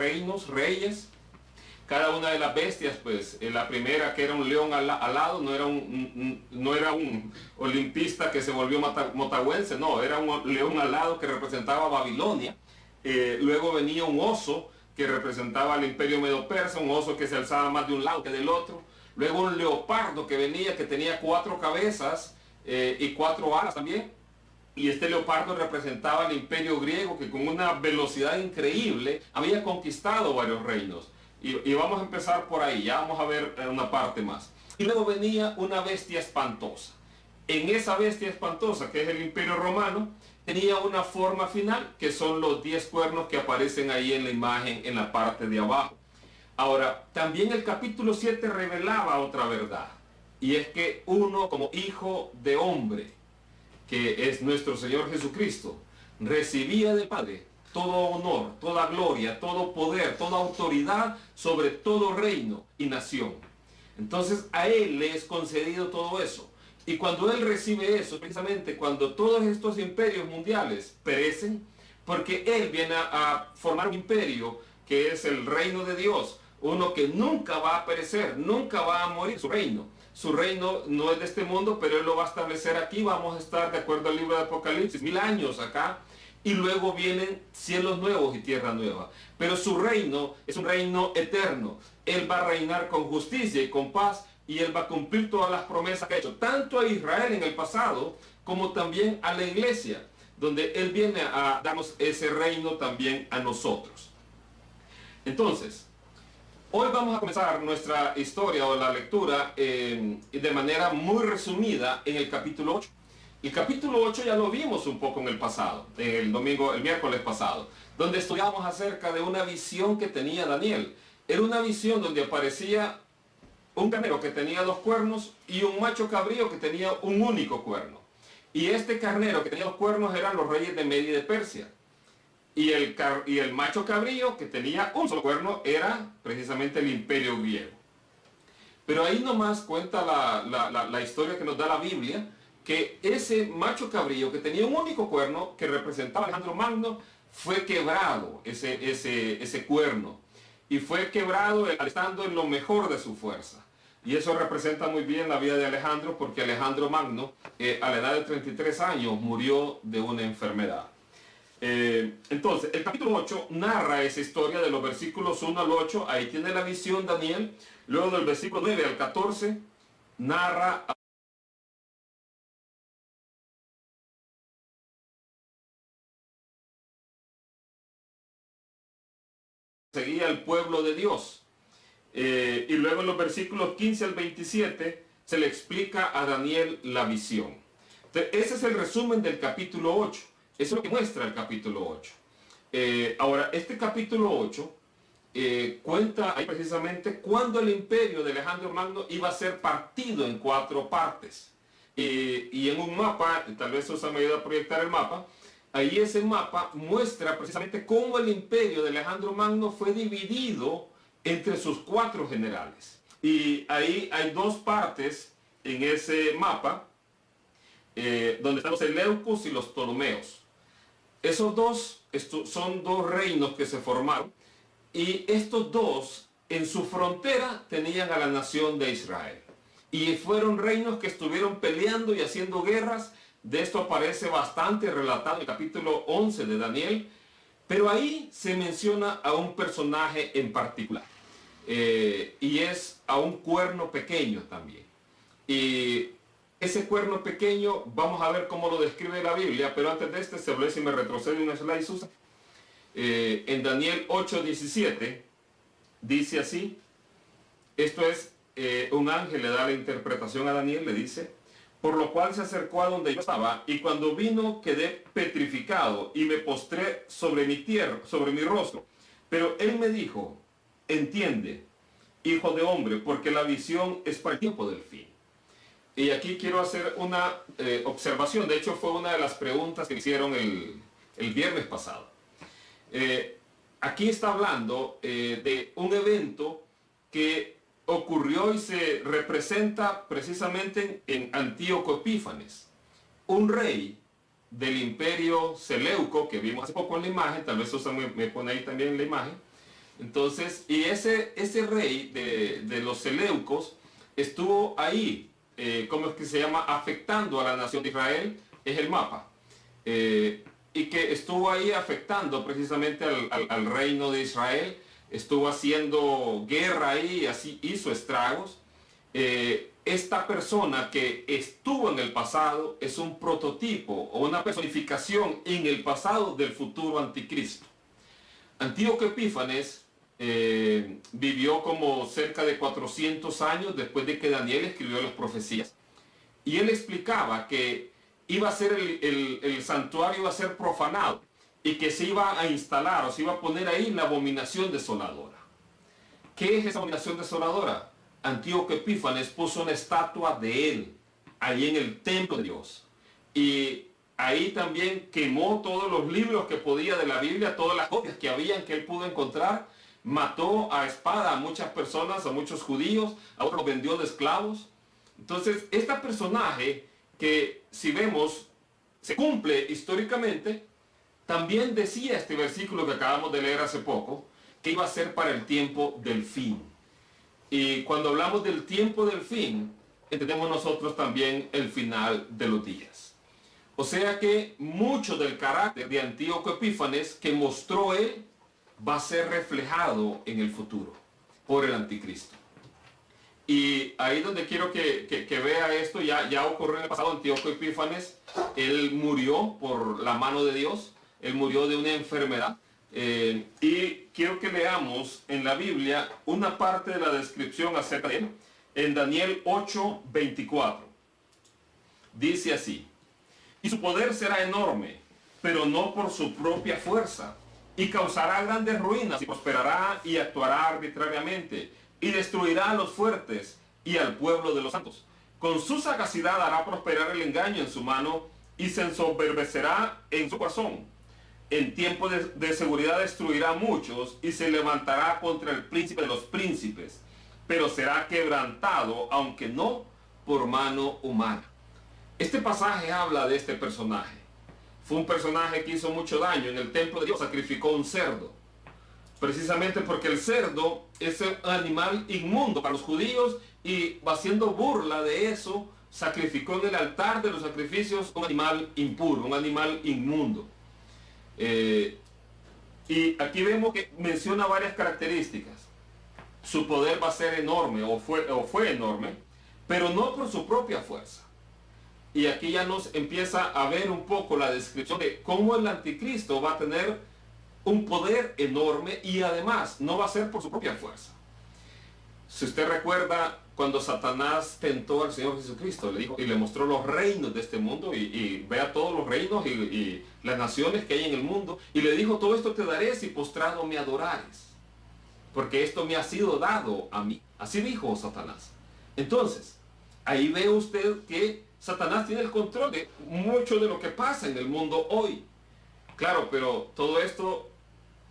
reinos, reyes. Cada una de las bestias, pues, la primera, que era un león alado, no era un olimpista que se volvió motagüense, no, era un león alado que representaba a Babilonia. Luego venía un oso que representaba al imperio medo-persa, un oso que se alzaba más de un lado que del otro. Luego un leopardo que venía, que tenía 4 cabezas y 4 alas también. Y este leopardo representaba al imperio griego, que con una velocidad increíble había conquistado varios reinos. Y vamos a empezar por ahí, ya vamos a ver una parte más. Y luego venía una bestia espantosa. En esa bestia espantosa, que es el imperio romano, tenía una forma final, que son los 10 cuernos que aparecen ahí en la imagen en la parte de abajo. Ahora, también el capítulo 7 revelaba otra verdad. Y es que uno, como hijo de hombre, que es nuestro Señor Jesucristo, recibía del Padre todo honor, toda gloria, todo poder, toda autoridad sobre todo reino y nación. Entonces a Él le es concedido todo eso. Y cuando Él recibe eso, precisamente cuando todos estos imperios mundiales perecen, porque Él viene a formar un imperio que es el reino de Dios, uno que nunca va a perecer, nunca va a morir su reino. Su reino no es de este mundo, pero Él lo va a establecer aquí. Vamos a estar, de acuerdo al libro de Apocalipsis, 1000 años acá. Y luego vienen cielos nuevos y tierra nueva. Pero su reino es un reino eterno. Él va a reinar con justicia y con paz. Y Él va a cumplir todas las promesas que ha hecho, tanto a Israel en el pasado, como también a la iglesia, donde Él viene a darnos ese reino también a nosotros. Entonces, hoy vamos a comenzar nuestra historia o la lectura de manera muy resumida en el capítulo 8. El capítulo 8 ya lo vimos un poco en el pasado, el miércoles pasado, donde estudiamos acerca de una visión que tenía Daniel. Era una visión donde aparecía un carnero que tenía 2 cuernos y un macho cabrío que tenía un único cuerno. Y este carnero que tenía 2 cuernos eran los reyes de Media y de Persia. Y el macho cabrío que tenía un solo cuerno era precisamente el imperio griego. Pero ahí nomás cuenta la historia que nos da la Biblia, que ese macho cabrío que tenía un único cuerno, que representaba a Alejandro Magno, fue quebrado ese cuerno. Y fue quebrado estando en lo mejor de su fuerza. Y eso representa muy bien la vida de Alejandro, porque Alejandro Magno, a la edad de 33 años, murió de una enfermedad. Entonces, el capítulo 8 narra esa historia de los versículos 1 al 8. Ahí tiene la visión Daniel. Luego del versículo 9 al 14, narra seguía el pueblo de Dios. Y luego en los versículos 15 al 27 se le explica a Daniel la visión. Entonces, ese es el resumen del capítulo 8. Eso es lo que muestra el capítulo 8. Ahora, este capítulo 8 cuenta ahí precisamente cuando el imperio de Alejandro Magno iba a ser partido en 4 partes. Y en un mapa, tal vez Susan me ayuda a proyectar el mapa, ahí ese mapa muestra precisamente cómo el imperio de Alejandro Magno fue dividido entre sus 4 generales. Y ahí hay 2 partes en ese mapa, donde están los Seleucos y los Ptolomeos. Esos son 2 reinos que se formaron, y estos 2 en su frontera tenían a la nación de Israel. Y fueron reinos que estuvieron peleando y haciendo guerras. De esto aparece bastante relatado en el capítulo 11 de Daniel, pero ahí se menciona a un personaje en particular, y es a un cuerno pequeño también. Y ese cuerno pequeño, vamos a ver cómo lo describe la Biblia, pero antes de este, se si me retrocede una slide, Susan. En Daniel 8:17 dice así, esto es, un ángel le da la interpretación a Daniel, le dice: por lo cual se acercó a donde yo estaba, y cuando vino quedé petrificado, y me postré sobre mi tierra, sobre mi rostro. Pero él me dijo: entiende, hijo de hombre, porque la visión es para el tiempo del fin. Y aquí quiero hacer una observación. De hecho, fue una de las preguntas que hicieron el viernes pasado. Aquí está hablando de un evento que ocurrió y se representa precisamente en Antíoco Epífanes, un rey del imperio Seleuco, que vimos hace poco en la imagen. Tal vez Susan me pone ahí también la imagen. Entonces, y ese rey de los Seleucos estuvo ahí, ¿cómo es que se llama? Afectando a la nación de Israel, es el mapa. Y que estuvo ahí afectando precisamente al reino de Israel, estuvo haciendo guerra ahí, así hizo estragos. Esta persona que estuvo en el pasado es un prototipo o una personificación en el pasado del futuro anticristo. Antíoco Epífanes vivió como cerca de 400 años después de que Daniel escribió las profecías. Y él explicaba que iba a ser el santuario iba a ser profanado y que se iba a instalar o se iba a poner ahí la abominación desoladora. ¿Qué es esa abominación desoladora? Antíoco Epífanes puso una estatua de él ahí en el templo de Dios. Y ahí también quemó todos los libros que podía de la Biblia, todas las copias que habían que él pudo encontrar. Mató a espada a muchas personas, a muchos judíos, a otros los vendió de esclavos. Entonces, este personaje que si vemos se cumple históricamente, también decía este versículo que acabamos de leer hace poco, que iba a ser para el tiempo del fin. Y cuando hablamos del tiempo del fin, entendemos nosotros también el final de los días. O sea que mucho del carácter de Antíoco Epífanes que mostró él va a ser reflejado en el futuro por el anticristo. Y ahí donde quiero que vea esto, ya ocurrió en el pasado. Antíoco Epífanes, él murió por la mano de Dios, él murió de una enfermedad. Y quiero que leamos en la Biblia una parte de la descripción acerca de él, en Daniel 8:24. Dice así: y su poder será enorme, pero no por su propia fuerza, y causará grandes ruinas, y prosperará y actuará arbitrariamente, y destruirá a los fuertes y al pueblo de los santos. Con su sagacidad hará prosperar el engaño en su mano, y se ensoberbecerá en su corazón. En tiempo de seguridad destruirá a muchos, y se levantará contra el príncipe de los príncipes, pero será quebrantado, aunque no por mano humana. Este pasaje habla de este personaje. Fue un personaje que hizo mucho daño. En el templo de Dios sacrificó un cerdo, precisamente porque el cerdo es un animal inmundo para los judíos, y haciendo burla de eso, sacrificó en el altar de los sacrificios un animal impuro, un animal inmundo. Y aquí vemos que menciona varias características. Su poder va a ser enorme, o fue enorme, pero no por su propia fuerza. Y aquí ya nos empieza a ver un poco la descripción de cómo el anticristo va a tener un poder enorme, y además no va a ser por su propia fuerza. Si usted recuerda cuando Satanás tentó al Señor Jesucristo, le dijo y le mostró los reinos de este mundo, y vea todos los reinos y las naciones que hay en el mundo, y le dijo: todo esto te daré si postrado me adorares, porque esto me ha sido dado a mí. Así dijo Satanás. Entonces, ahí ve usted que Satanás tiene el control de mucho de lo que pasa en el mundo hoy. Claro, pero todo esto,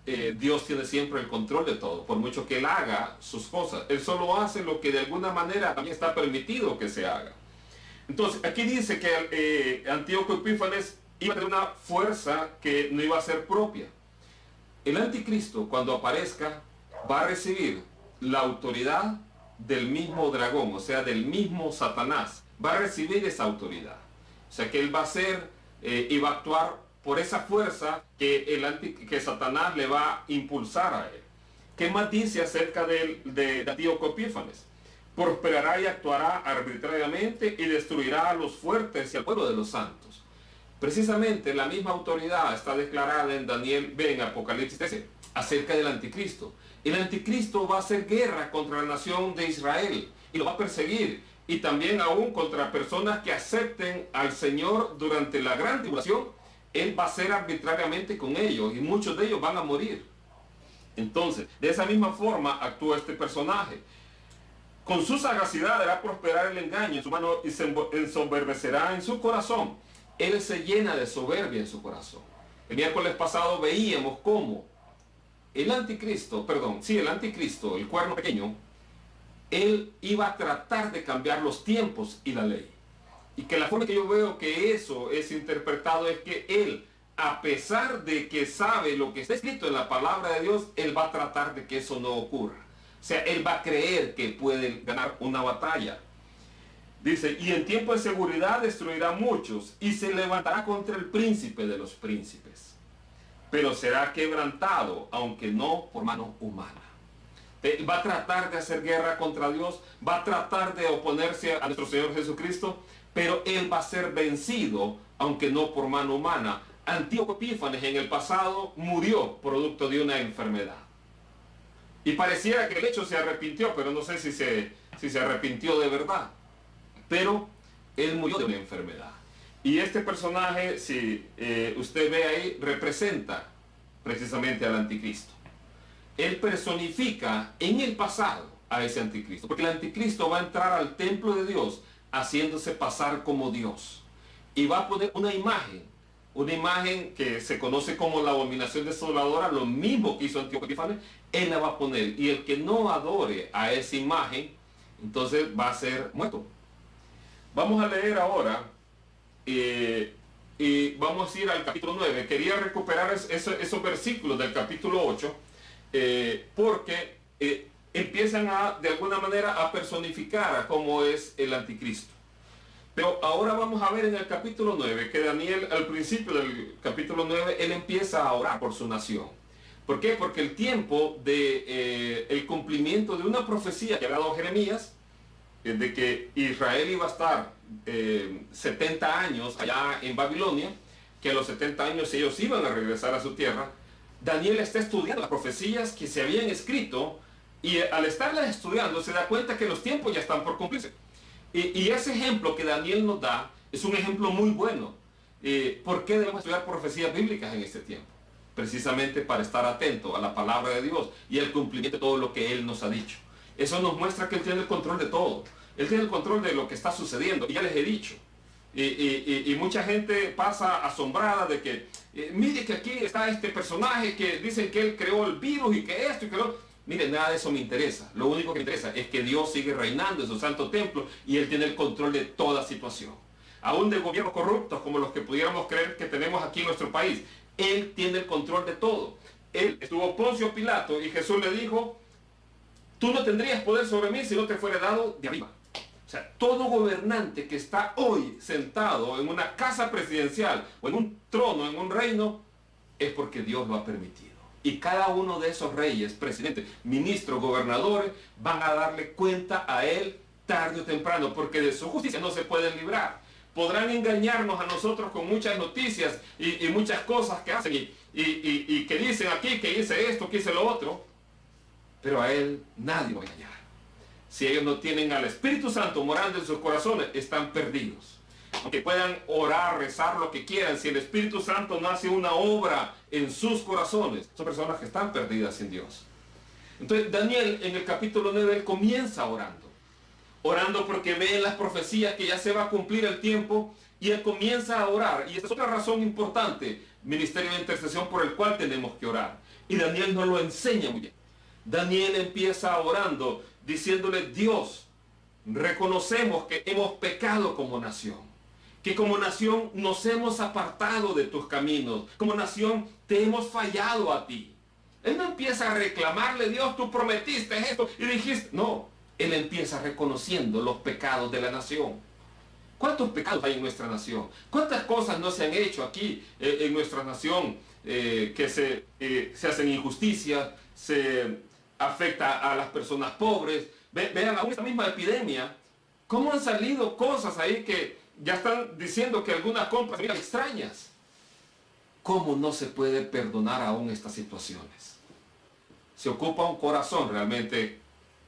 Dios tiene siempre el control de todo, por mucho que Él haga sus cosas. Él solo hace lo que de alguna manera también está permitido que se haga. Entonces, aquí dice que Antíoco Epífanes iba a tener una fuerza que no iba a ser propia. El anticristo, cuando aparezca, va a recibir la autoridad del mismo dragón, o sea, del mismo Satanás. Va a recibir esa autoridad. O sea, que él va a ser y va a actuar por esa fuerza que Satanás le va a impulsar a él. ¿Qué más dice acerca de Antíoco Epífanes? Prosperará y actuará arbitrariamente, y destruirá a los fuertes y al pueblo de los santos. Precisamente la misma autoridad está declarada en Daniel, en Apocalipsis 13, acerca del anticristo. El anticristo va a hacer guerra contra la nación de Israel y lo va a perseguir, y también aún contra personas que acepten al Señor durante la gran tribulación. Él va a ser arbitrariamente con ellos, y muchos de ellos van a morir. Entonces, de esa misma forma actúa este personaje. Con su sagacidad hará prosperar el engaño en su mano, y se ensoberbecerá en su corazón. Él se llena de soberbia en su corazón. El miércoles pasado veíamos cómo el anticristo, el cuerno pequeño, él iba a tratar de cambiar los tiempos y la ley. Y que la forma que yo veo que eso es interpretado es que él a pesar de que sabe lo que está escrito en la palabra de Dios, él va a tratar de que eso no ocurra. O sea, él va a creer que puede ganar una batalla. Dice, y en tiempo de seguridad destruirá muchos y se levantará contra el príncipe de los príncipes, pero será quebrantado, aunque no por mano humana. Va a tratar de hacer guerra contra Dios, va a tratar de oponerse a nuestro Señor Jesucristo, pero él va a ser vencido, aunque no por mano humana. Antíoco Epífanes en el pasado murió producto de una enfermedad. Y pareciera que el hecho se arrepintió, pero no sé si se arrepintió de verdad. Pero él murió de una enfermedad. Y este personaje, si usted ve ahí, representa precisamente al anticristo. Él personifica en el pasado a ese anticristo, porque el anticristo va a entrar al templo de Dios haciéndose pasar como Dios. Y va a poner una imagen que se conoce como la abominación desoladora, lo mismo que hizo Antíoco Epífanes, él la va a poner. Y el que no adore a esa imagen, entonces va a ser muerto. Vamos a leer ahora, y vamos a ir al capítulo 9. Quería recuperar esos versículos del capítulo 8, porque empiezan de alguna manera a personificar a cómo es el anticristo. Pero ahora vamos a ver en el capítulo 9 que Daniel, al principio del capítulo 9, él empieza a orar por su nación. ¿Por qué? Porque el tiempo de el cumplimiento de una profecía que había dado Jeremías, de que Israel iba a estar 70 años allá en Babilonia, que a los 70 años ellos iban a regresar a su tierra. Daniel está estudiando las profecías que se habían escrito, y al estarlas estudiando se da cuenta que los tiempos ya están por cumplirse. Y ese ejemplo que Daniel nos da es un ejemplo muy bueno. ¿Por qué debemos estudiar profecías bíblicas en este tiempo? Precisamente para estar atento a la palabra de Dios y al cumplimiento de todo lo que Él nos ha dicho. Eso nos muestra que Él tiene el control de todo. Él tiene el control de lo que está sucediendo. Y ya les he dicho. Y mucha gente pasa asombrada de que, mire que aquí está este personaje que dicen que él creó el virus y que esto y que lo... Mire, nada de eso me interesa. Lo único que me interesa es que Dios sigue reinando en su santo templo y Él tiene el control de toda situación. Aún de gobiernos corruptos como los que pudiéramos creer que tenemos aquí en nuestro país. Él tiene el control de todo. Él estuvo Poncio Pilato y Jesús le dijo, tú no tendrías poder sobre mí si no te fuera dado de arriba. O sea, todo gobernante que está hoy sentado en una casa presidencial o en un trono, en un reino, es porque Dios lo ha permitido. Y cada uno de esos reyes, presidentes, ministros, gobernadores, van a darle cuenta a él tarde o temprano, porque de su justicia no se pueden librar. Podrán engañarnos a nosotros con muchas noticias y muchas cosas que hacen y que dicen aquí, que hice esto, que hice lo otro, pero a él nadie lo va a engañar. Si ellos no tienen al Espíritu Santo morando en sus corazones, están perdidos. Aunque puedan orar, rezar lo que quieran, si el Espíritu Santo no hace una obra en sus corazones, son personas que están perdidas sin Dios. Entonces Daniel en el capítulo 9 él comienza orando porque ve en las profecías que ya se va a cumplir el tiempo y él comienza a orar. Y esta es otra razón importante, ministerio de intercesión por el cual tenemos que orar. Y Daniel nos lo enseña muy bien. Daniel empieza orando diciéndole, Dios, reconocemos que hemos pecado como nación, que como nación nos hemos apartado de tus caminos, como nación te hemos fallado a ti. Él no empieza a reclamarle, Dios, tú prometiste esto y dijiste, no, él empieza reconociendo los pecados de la nación. ¿Cuántos pecados hay en nuestra nación? ¿Cuántas cosas no se han hecho aquí en nuestra nación que se hacen injusticias, se afecta a las personas pobres? Vean, aún esta misma epidemia, cómo han salido cosas ahí que ya están diciendo que algunas compras son extrañas. ¿Cómo no se puede perdonar aún estas situaciones? Se ocupa un corazón realmente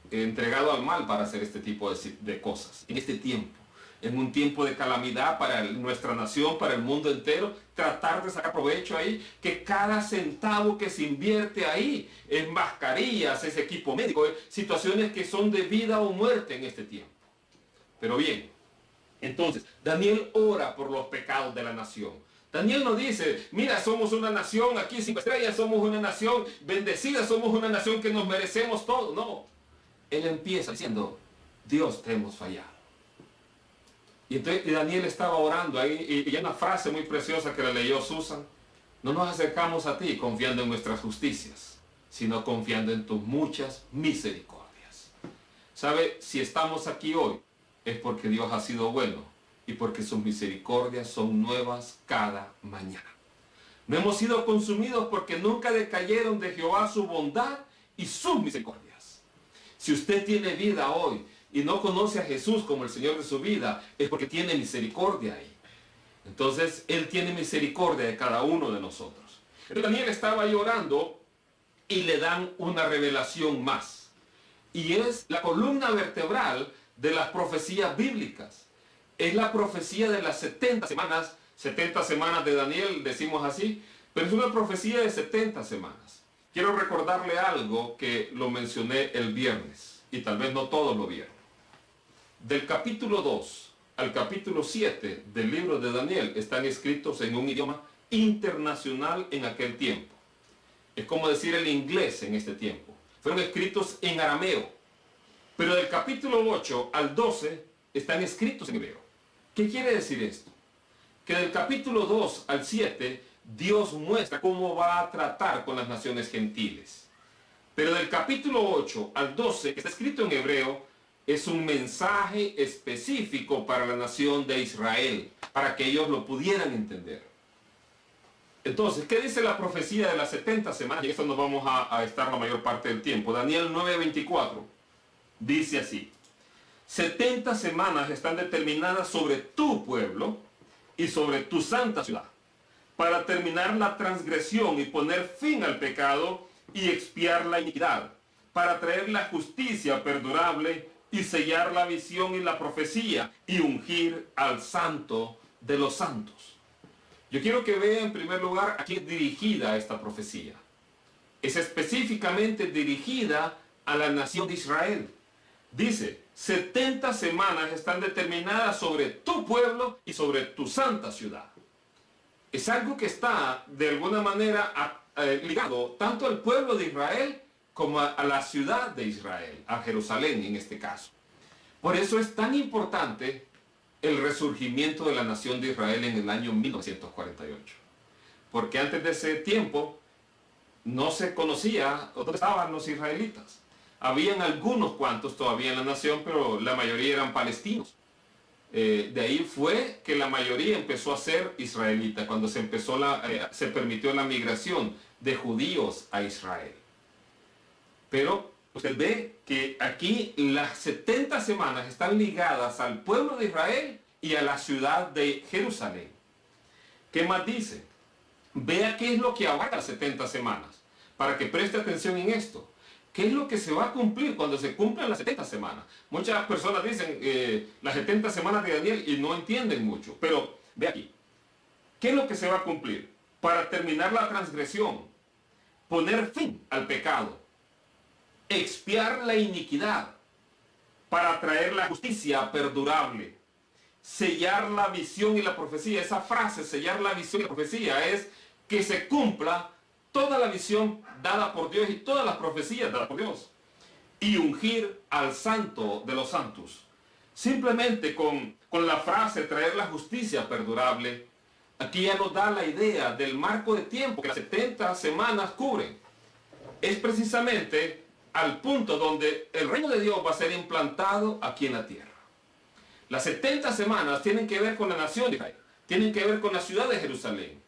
entregado al mal para hacer este tipo de cosas. En este tiempo, en un tiempo de calamidad para nuestra nación, para el mundo entero, tratar de sacar provecho ahí, que cada centavo que se invierte ahí, en mascarillas, ese equipo médico, situaciones que son de vida o muerte en este tiempo. Pero bien, entonces, Daniel ora por los pecados de la nación. Daniel nos dice, mira, somos una nación aquí 5 estrellas, somos una nación bendecida, somos una nación que nos merecemos todo. No, él empieza diciendo, Dios, te hemos fallado. Y entonces Daniel estaba orando ahí, y hay una frase muy preciosa que la leyó Susan, No nos acercamos a ti confiando en nuestras justicias, sino confiando en tus muchas misericordias. ¿Sabe? Si estamos aquí hoy, es porque Dios ha sido bueno y porque sus misericordias son nuevas cada mañana. No hemos sido consumidos porque nunca decayeron de Jehová su bondad y sus misericordias. Si usted tiene vida hoy y no conoce a Jesús como el Señor de su vida, es porque tiene misericordia ahí. Entonces, Él tiene misericordia de cada uno de nosotros. Daniel estaba ahí orando y le dan una revelación más. Y es la columna vertebral de las profecías bíblicas. Es la profecía de las 70 semanas de Daniel, decimos así, pero es una profecía de 70 semanas. Quiero recordarle algo que lo mencioné el viernes, y tal vez no todos lo vieron. Del capítulo 2 al capítulo 7 del libro de Daniel están escritos en un idioma internacional en aquel tiempo. Es como decir el inglés en este tiempo. Fueron escritos en arameo. Pero del capítulo 8 al 12 están escritos en hebreo. ¿Qué quiere decir esto? Que del capítulo 2 al 7 Dios muestra cómo va a tratar con las naciones gentiles. Pero del capítulo 8 al 12, que está escrito en hebreo, es un mensaje específico para la nación de Israel, para que ellos lo pudieran entender. Entonces, ¿qué dice la profecía de las 70 semanas? Y eso nos vamos a estar la mayor parte del tiempo. Daniel 9:24 dice así: 70 semanas están determinadas sobre tu pueblo y sobre tu santa ciudad, para terminar la transgresión y poner fin al pecado y expiar la iniquidad, para traer la justicia perdurable y sellar la visión y la profecía y ungir al santo de los santos. Yo quiero que vea en primer lugar a quién es dirigida esta profecía. Es específicamente dirigida a la nación de Israel. Dice, 70 semanas están determinadas sobre tu pueblo y sobre tu santa ciudad. Es algo que está de alguna manera ligado tanto al pueblo de Israel como a la ciudad de Israel, a Jerusalén en este caso. Por eso es tan importante el resurgimiento de la nación de Israel en el año 1948. Porque antes de ese tiempo no se conocía dónde estaban los israelitas. Habían algunos cuantos todavía en la nación, pero la mayoría eran palestinos. De ahí fue que la mayoría empezó a ser israelita, cuando se permitió la migración de judíos a Israel. Pero usted ve que aquí las 70 semanas están ligadas al pueblo de Israel y a la ciudad de Jerusalén. ¿Qué más dice? Vea qué es lo que abarca las 70 semanas, para que preste atención en esto. ¿Qué es lo que se va a cumplir cuando se cumplan las 70 semanas? Muchas personas dicen las 70 semanas de Daniel y no entienden mucho. Pero ve aquí. ¿Qué es lo que se va a cumplir? Para terminar la transgresión, poner fin al pecado, expiar la iniquidad, para traer la justicia perdurable, sellar la visión y la profecía. Esa frase, sellar la visión y la profecía, es que se cumpla toda la visión dada por Dios y todas las profecías dadas por Dios. Y ungir al santo de los santos. Simplemente con la frase traer la justicia perdurable, aquí ya nos da la idea del marco de tiempo que las 70 semanas cubren. Es precisamente al punto donde el reino de Dios va a ser implantado aquí en la tierra. Las 70 semanas tienen que ver con la nación de Israel, tienen que ver con la ciudad de Jerusalén,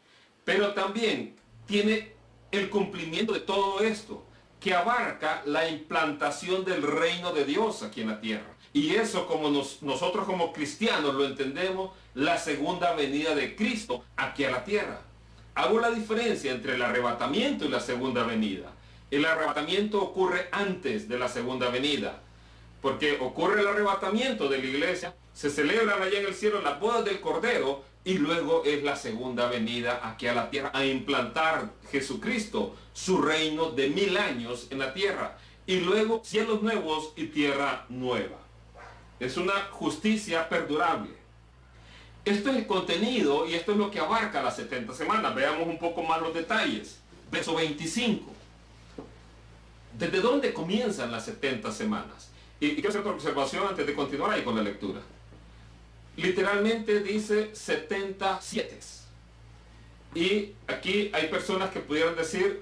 pero también tiene el cumplimiento de todo esto, que abarca la implantación del reino de Dios aquí en la tierra. Y eso, como nosotros como cristianos lo entendemos, la segunda venida de Cristo aquí a la tierra. Hago la diferencia entre el arrebatamiento y la segunda venida. El arrebatamiento ocurre antes de la segunda venida, porque ocurre el arrebatamiento de la iglesia, se celebran allá en el cielo las bodas del Cordero, y luego es la segunda venida aquí a la tierra a implantar Jesucristo su reino de 1000 años en la tierra, y luego cielos nuevos y tierra nueva. Es una justicia perdurable. Esto es el contenido y esto es lo que abarca las 70 semanas. Veamos un poco más los detalles. Verso 25. ¿Desde dónde comienzan las 70 semanas? Y quiero hacer otra observación antes de continuar ahí con la lectura. Literalmente dice 70 sietes. Y aquí hay personas que pudieran decir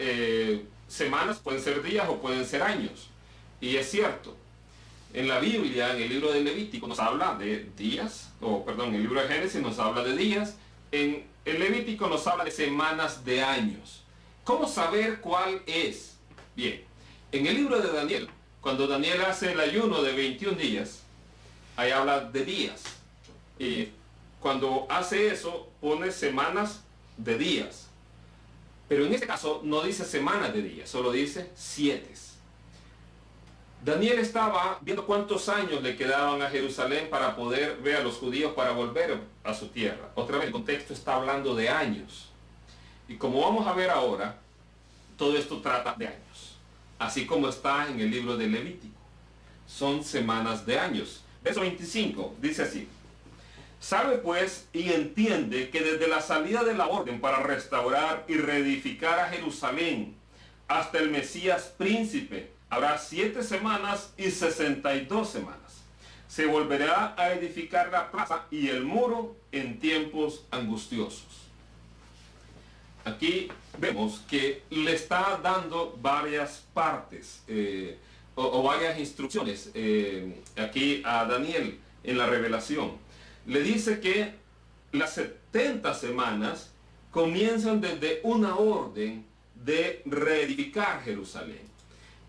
semanas, pueden ser días o pueden ser años. Y es cierto. En la Biblia, en el libro de Levítico, nos habla de días, o perdón, en el libro de Génesis nos habla de días, en el Levítico nos habla de semanas de años. ¿Cómo saber cuál es? Bien, en el libro de Daniel, cuando Daniel hace el ayuno de 21 días, ahí habla de días. Y cuando hace eso, pone semanas de días. Pero en este caso no dice semanas de días, solo dice 7. Daniel estaba viendo cuántos años le quedaban a Jerusalén para poder ver a los judíos para volver a su tierra. Otra vez, el contexto está hablando de años. Y como vamos a ver ahora, todo esto trata de años. Así como está en el libro de Levítico. Son semanas de años. Verso 25 dice así. Sabe pues y entiende que desde la salida de la orden para restaurar y reedificar a Jerusalén hasta el Mesías príncipe, habrá 7 semanas y 62 semanas. Se volverá a edificar la plaza y el muro en tiempos angustiosos. Aquí vemos que le está dando varias partes o varias instrucciones aquí a Daniel en la revelación. Le dice que las 70 semanas comienzan desde una orden de reedificar Jerusalén.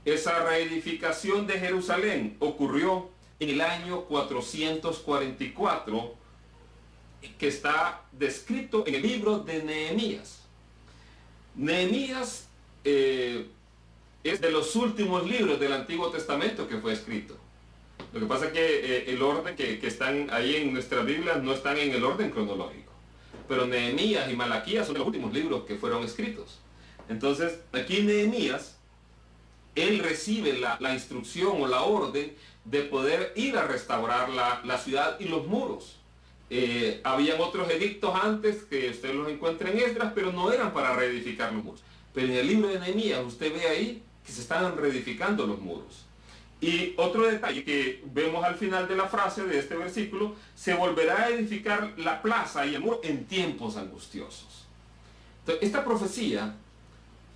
Esa reedificación de Jerusalén ocurrió en el año 444, que está descrito en el libro de Nehemías. Nehemías es de los últimos libros del Antiguo Testamento que fue escrito. Lo que pasa es que el orden que están ahí en nuestra Biblia no están en el orden cronológico. Pero Nehemías y Malaquías son los últimos libros que fueron escritos. Entonces, aquí Nehemías, él recibe la instrucción o la orden de poder ir a restaurar la ciudad y los muros. Habían otros edictos antes que usted los encuentra en Esdras, pero no eran para reedificar los muros. Pero en el libro de Nehemías usted ve ahí que se están reedificando los muros. Y otro detalle que vemos al final de la frase de este versículo, se volverá a edificar la plaza y el muro en tiempos angustiosos. Entonces, esta profecía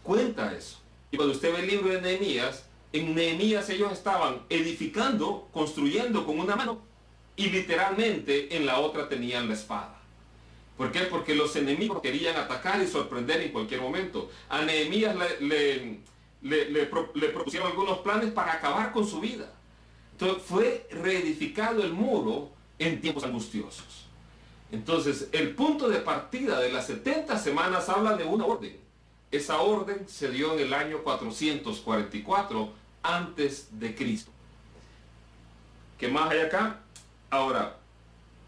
cuenta eso. Y cuando usted ve el libro de Nehemías, en Nehemías ellos estaban edificando, construyendo con una mano y literalmente en la otra tenían la espada. ¿Por qué? Porque los enemigos querían atacar y sorprender en cualquier momento. A Nehemías le propusieron algunos planes para acabar con su vida. Entonces fue reedificado el muro en tiempos angustiosos. Entonces el punto de partida de las 70 semanas habla de una orden. Esa orden se dio en el año 444 antes de Cristo. ¿Qué más hay acá? Ahora,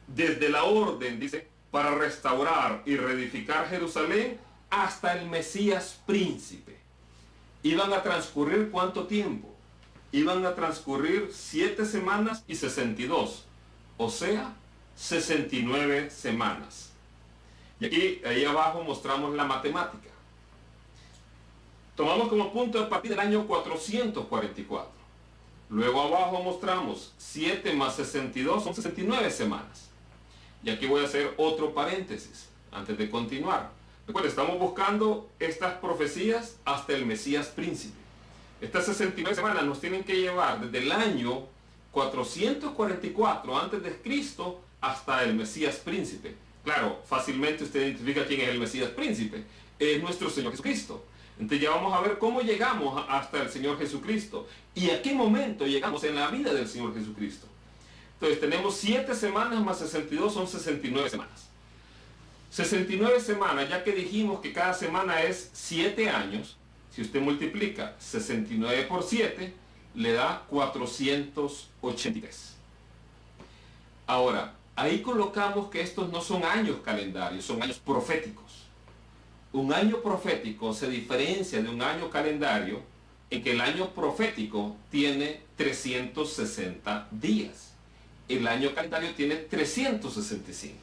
desde la orden, dice, para restaurar y reedificar Jerusalén hasta el Mesías príncipe. ¿Iban a transcurrir cuánto tiempo? Iban a transcurrir 7 semanas y 62. O sea, 69 semanas. Y aquí, ahí abajo mostramos la matemática. Tomamos como punto de partida el año 444. Luego abajo mostramos 7 más 62 son 69 semanas. Y aquí voy a hacer otro paréntesis antes de continuar. Recuerden, estamos buscando estas profecías hasta el Mesías príncipe. Estas 69 semanas nos tienen que llevar desde el año 444 antes de Cristo hasta el Mesías príncipe. Claro, fácilmente usted identifica quién es el Mesías príncipe. Es nuestro Señor Jesucristo. Entonces ya vamos a ver cómo llegamos hasta el Señor Jesucristo y a qué momento llegamos en la vida del Señor Jesucristo. Entonces tenemos 7 semanas más 62 son 69 semanas. 69 semanas, ya que dijimos que cada semana es 7 años, si usted multiplica 69 por 7, le da 483. Ahora, ahí colocamos que estos no son años calendarios, son años proféticos. Un año profético se diferencia de un año calendario en que el año profético tiene 360 días. El año calendario tiene 365.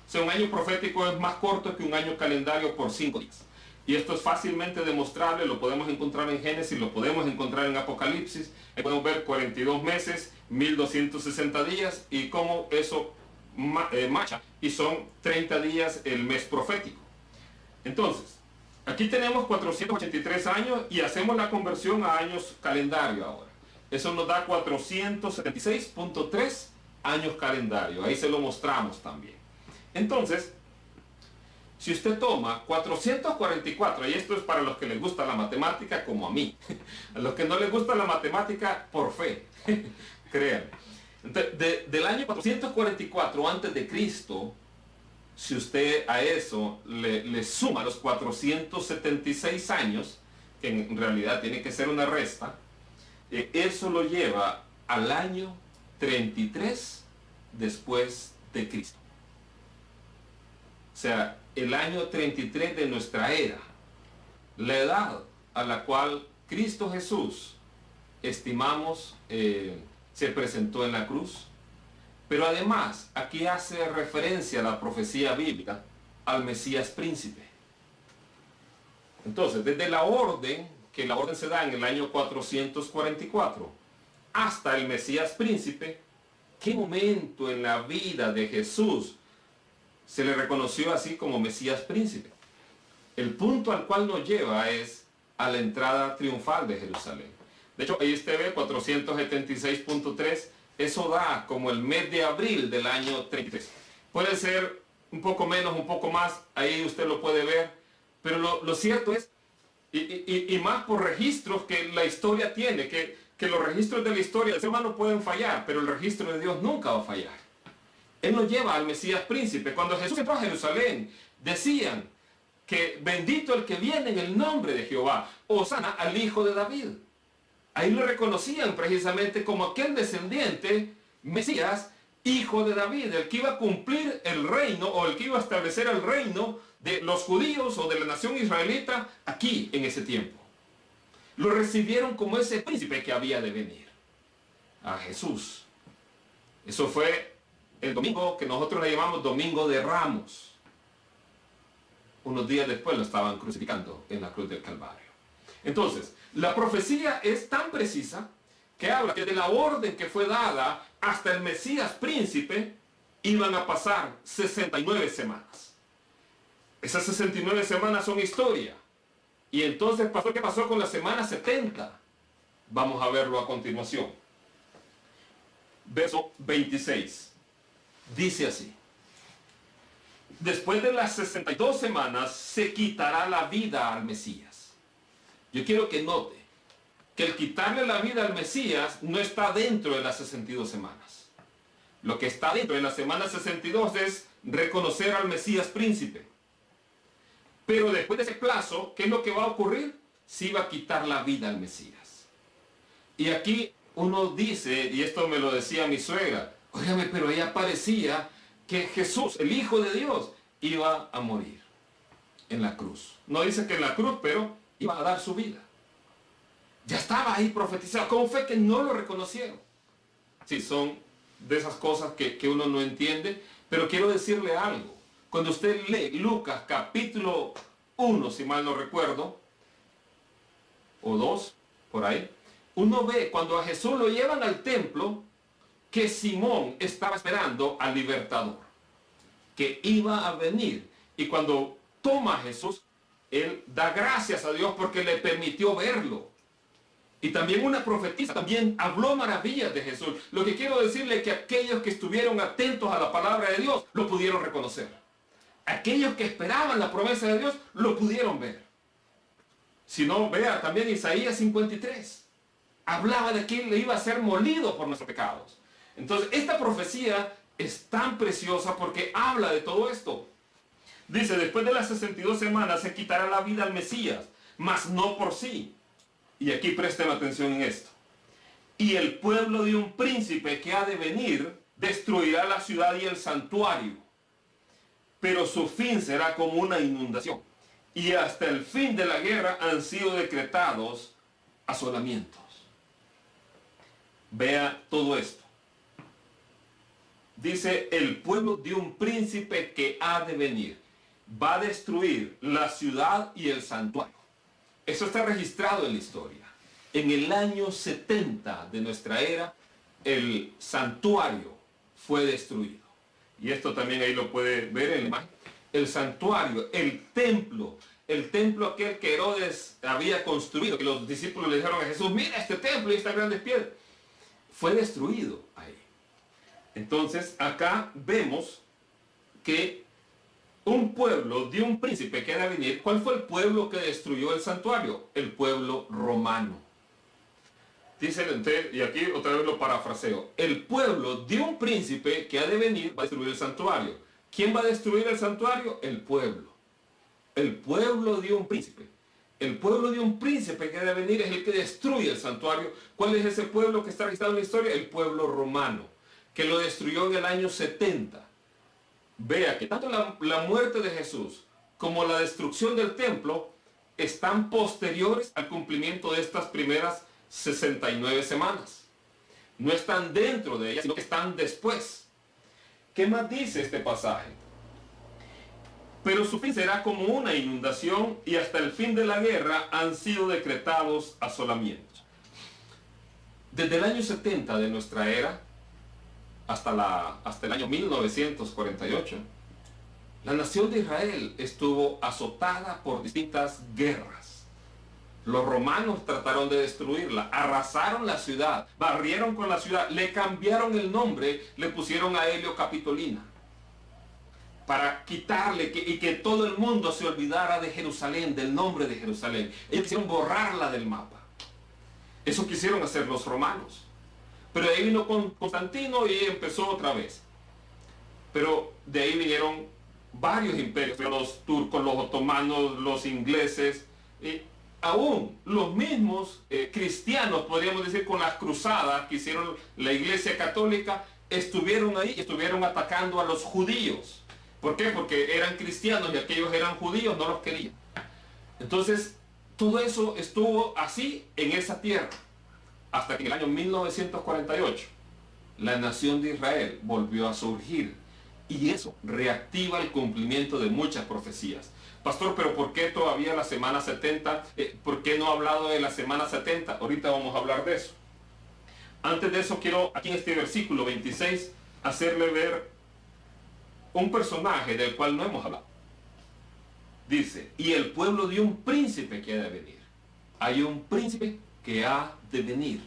O sea, un año profético es más corto que un año calendario por 5 días. Y esto es fácilmente demostrable, lo podemos encontrar en Génesis, lo podemos encontrar en Apocalipsis. Ahí podemos ver 42 meses, 1260 días y cómo eso macha. Y son 30 días el mes profético. Entonces, aquí tenemos 483 años y hacemos la conversión a años calendario ahora. Eso nos da 476.3 años calendario. Ahí se lo mostramos también. Entonces, si usted toma 444, y esto es para los que les gusta la matemática como a mí, a los que no les gusta la matemática por fe, créanme. Entonces, del año 444 antes de Cristo, si usted a eso le suma los 476 años, que en realidad tiene que ser una resta, eso lo lleva al año 33 después de Cristo. O sea, el año 33 de nuestra era, la edad a la cual Cristo Jesús, estimamos, se presentó en la cruz. Pero además, aquí hace referencia a la profecía bíblica al Mesías príncipe. Entonces, desde la orden, que la orden se da en el año 444, hasta el Mesías príncipe, ¿qué momento en la vida de Jesús se le reconoció así como Mesías príncipe? El punto al cual nos lleva es a la entrada triunfal de Jerusalén. De hecho, ahí usted ve 476.3, eso da como el mes de abril del año 33. Puede ser un poco menos, un poco más, ahí usted lo puede ver, pero lo cierto es, y más por registros que la historia tiene, que los registros de la historia del ser humano pueden fallar, pero el registro de Dios nunca va a fallar. Él nos lleva al Mesías príncipe. Cuando Jesús entró a Jerusalén, decían que bendito el que viene en el nombre de Jehová, hosana al hijo de David. Ahí lo reconocían precisamente como aquel descendiente, Mesías, hijo de David, el que iba a cumplir el reino, o el que iba a establecer el reino de los judíos o de la nación israelita aquí en ese tiempo. Lo recibieron como ese príncipe que había de venir, a Jesús. Eso fue el domingo que nosotros le llamamos Domingo de Ramos. Unos días después lo estaban crucificando en la cruz del Calvario. Entonces, la profecía es tan precisa que habla que de la orden que fue dada hasta el Mesías príncipe iban a pasar 69 semanas. Esas 69 semanas son historia. Y entonces pasó, ¿qué pasó con la semana 70? Vamos a verlo a continuación. Verso 26. Dice así: después de las 62 semanas se quitará la vida al Mesías. Yo quiero que note que el quitarle la vida al Mesías no está dentro de las 62 semanas. Lo que está dentro de la semana 62 es reconocer al Mesías príncipe. Pero después de ese plazo, ¿qué es lo que va a ocurrir? Se iba a quitar la vida al Mesías. Y aquí uno dice, y esto me lo decía mi suegra, óigame, pero ella parecía que Jesús, el Hijo de Dios, iba a morir en la cruz. No dice que en la cruz, pero iba a dar su vida. Ya estaba ahí profetizado. ¿Cómo fue que no lo reconocieron? Sí, son de esas cosas que uno no entiende, pero quiero decirle algo. Cuando usted lee Lucas capítulo 1, si mal no recuerdo, o 2, por ahí, uno ve cuando a Jesús lo llevan al templo, que Simón estaba esperando al libertador, que iba a venir. Y cuando toma a Jesús, él da gracias a Dios porque le permitió verlo. Y también una profetisa también habló maravillas de Jesús. Lo que quiero decirle es que aquellos que estuvieron atentos a la palabra de Dios lo pudieron reconocer. Aquellos que esperaban la promesa de Dios lo pudieron ver. Si no, vea también Isaías 53. Hablaba de que él iba a ser molido por nuestros pecados. Entonces, esta profecía es tan preciosa porque habla de todo esto. Dice, después de las 62 semanas se quitará la vida al Mesías, mas no por sí. Y aquí presten atención en esto. Y el pueblo de un príncipe que ha de venir destruirá la ciudad y el santuario. Pero su fin será como una inundación. Y hasta el fin de la guerra han sido decretados asolamientos. Vea todo esto. Dice, el pueblo de un príncipe que ha de venir va a destruir la ciudad y el santuario. Eso está registrado en la historia. En el año 70 de nuestra era, el santuario fue destruido. Y esto también ahí lo puede ver en la imagen. el santuario, el templo aquel que Herodes había construido, que los discípulos le dijeron a Jesús, mira este templo y estas grandes piedras, fue destruido ahí. Entonces acá vemos que un pueblo de un príncipe que era venir. ¿Cuál fue el pueblo que destruyó el santuario? El pueblo romano. Dice, y aquí otra vez lo parafraseo, el pueblo de un príncipe que ha de venir va a destruir el santuario. ¿Quién va a destruir el santuario? El pueblo. El pueblo de un príncipe. El pueblo de un príncipe que ha de venir es el que destruye el santuario. ¿Cuál es ese pueblo que está registrado en la historia? El pueblo romano, que lo destruyó en el año 70. Vea que tanto la muerte de Jesús como la destrucción del templo están posteriores al cumplimiento de estas primeras 69 semanas. No están dentro de ellas, sino que están después. ¿Qué más dice este pasaje? Pero su fin será como una inundación y hasta el fin de la guerra han sido decretados asolamientos. Desde el año 70 de nuestra era hasta el año 1948, la nación de Israel estuvo azotada por distintas guerras. Los romanos trataron de destruirla, arrasaron la ciudad, barrieron con la ciudad, le cambiaron el nombre, le pusieron a Helio Capitolina, para quitarle y que todo el mundo se olvidara de Jerusalén, del nombre de Jerusalén. Ellos quisieron borrarla del mapa. Eso quisieron hacer los romanos. Pero de ahí vino Constantino y empezó otra vez. Pero de ahí vinieron varios imperios, los turcos, los otomanos, los ingleses, y aún los mismos cristianos, podríamos decir, con las cruzadas que hicieron la Iglesia Católica, estuvieron ahí y estuvieron atacando a los judíos. ¿Por qué? Porque eran cristianos y aquellos eran judíos, no los querían. Entonces, todo eso estuvo así en esa tierra, hasta que en el año 1948 la nación de Israel volvió a surgir, y eso reactiva el cumplimiento de muchas profecías. Pastor, pero ¿por qué todavía la semana 70? ¿Por qué no ha hablado de la semana 70? Ahorita vamos a hablar de eso. Antes de eso quiero, aquí en este versículo 26, hacerle ver un personaje del cual no hemos hablado. Dice, y el pueblo de un príncipe que ha de venir. Hay un príncipe que ha de venir.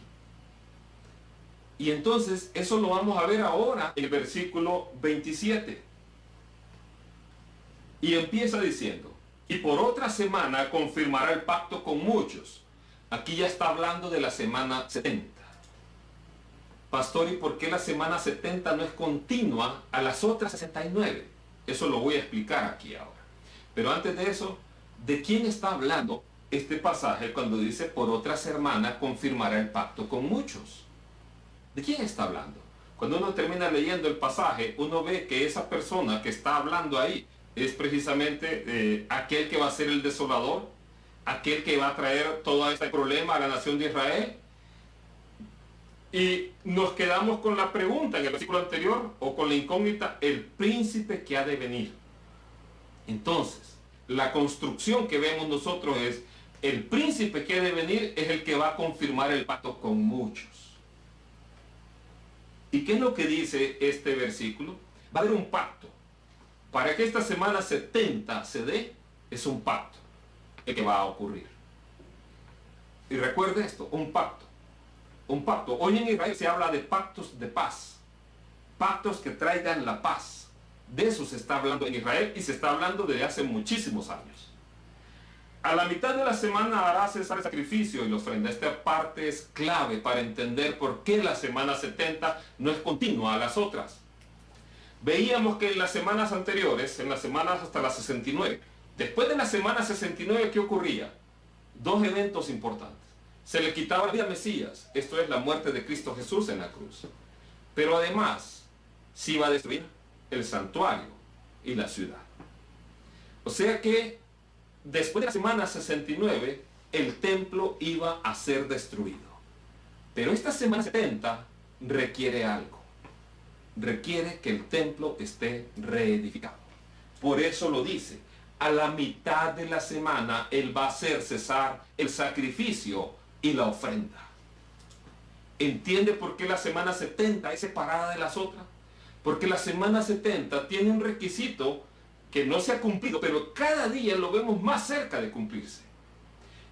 Y entonces eso lo vamos a ver ahora en el versículo 27. Y empieza diciendo, y por otra semana confirmará el pacto con muchos. Aquí ya está hablando de la semana 70. Pastor, ¿y por qué la semana 70 no es continua a las otras 69? Eso lo voy a explicar aquí ahora. Pero antes de eso, ¿de quién está hablando este pasaje cuando dice por otra semana confirmará el pacto con muchos? ¿De quién está hablando? Cuando uno termina leyendo el pasaje, uno ve que esa persona que está hablando ahí es precisamente aquel que va a ser el desolador, aquel que va a traer todo este problema a la nación de Israel. Y nos quedamos con la pregunta en el versículo anterior, o con la incógnita, el príncipe que ha de venir. Entonces, la construcción que vemos nosotros es, el príncipe que ha de venir es el que va a confirmar el pacto con muchos. ¿Y qué es lo que dice este versículo? Va a haber un pacto. Para que esta semana 70 se dé, es un pacto el que va a ocurrir. Y recuerde esto, un pacto. Un pacto. Hoy en Israel se habla de pactos de paz. Pactos que traigan la paz. De eso se está hablando en Israel y se está hablando desde hace muchísimos años. A la mitad de la semana hará cesar el sacrificio y la ofrenda. Esta parte es clave para entender por qué la semana 70 no es continua a las otras. Veíamos que en las semanas anteriores, en las semanas hasta las 69, después de la semana 69, ¿qué ocurría? Dos eventos importantes. Se le quitaba la vida a Mesías, esto es la muerte de Cristo Jesús en la cruz. Pero además, se iba a destruir el santuario y la ciudad. O sea que después de la semana 69, el templo iba a ser destruido. Pero esta semana 70 requiere algo. Requiere que el templo esté reedificado. Por eso lo dice, a la mitad de la semana Él va a hacer cesar el sacrificio y la ofrenda. ¿Entiende por qué la semana 70 es separada de las otras? Porque la semana 70 tiene un requisito que no se ha cumplido, pero cada día lo vemos más cerca de cumplirse.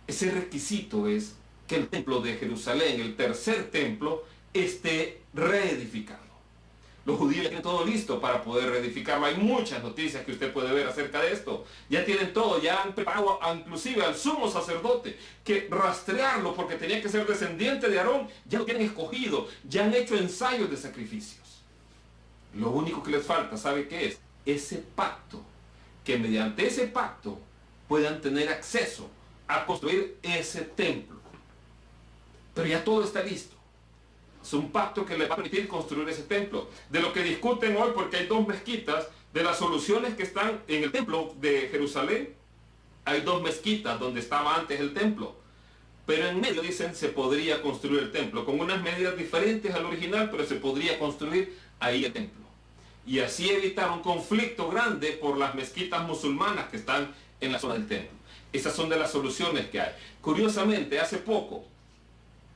Ese requisito es que el templo de Jerusalén, el tercer templo, esté reedificado. Los judíos ya tienen todo listo para poder reedificarlo. Hay muchas noticias que usted puede ver acerca de esto. Ya tienen todo, ya han preparado inclusive al sumo sacerdote, que rastrearlo porque tenía que ser descendiente de Aarón, ya lo tienen escogido, ya han hecho ensayos de sacrificios. Lo único que les falta, ¿sabe qué es? Ese pacto, que mediante ese pacto puedan tener acceso a construir ese templo. Pero ya todo está listo. Es un pacto que les va a permitir construir ese templo. De lo que discuten hoy, porque hay dos mezquitas, de las soluciones que están en el templo de Jerusalén, hay dos mezquitas donde estaba antes el templo. Pero en medio, dicen, se podría construir el templo, con unas medidas diferentes al original, pero se podría construir ahí el templo. Y así evitar un conflicto grande por las mezquitas musulmanas que están en la zona del templo. Esas son de las soluciones que hay. Curiosamente, hace poco,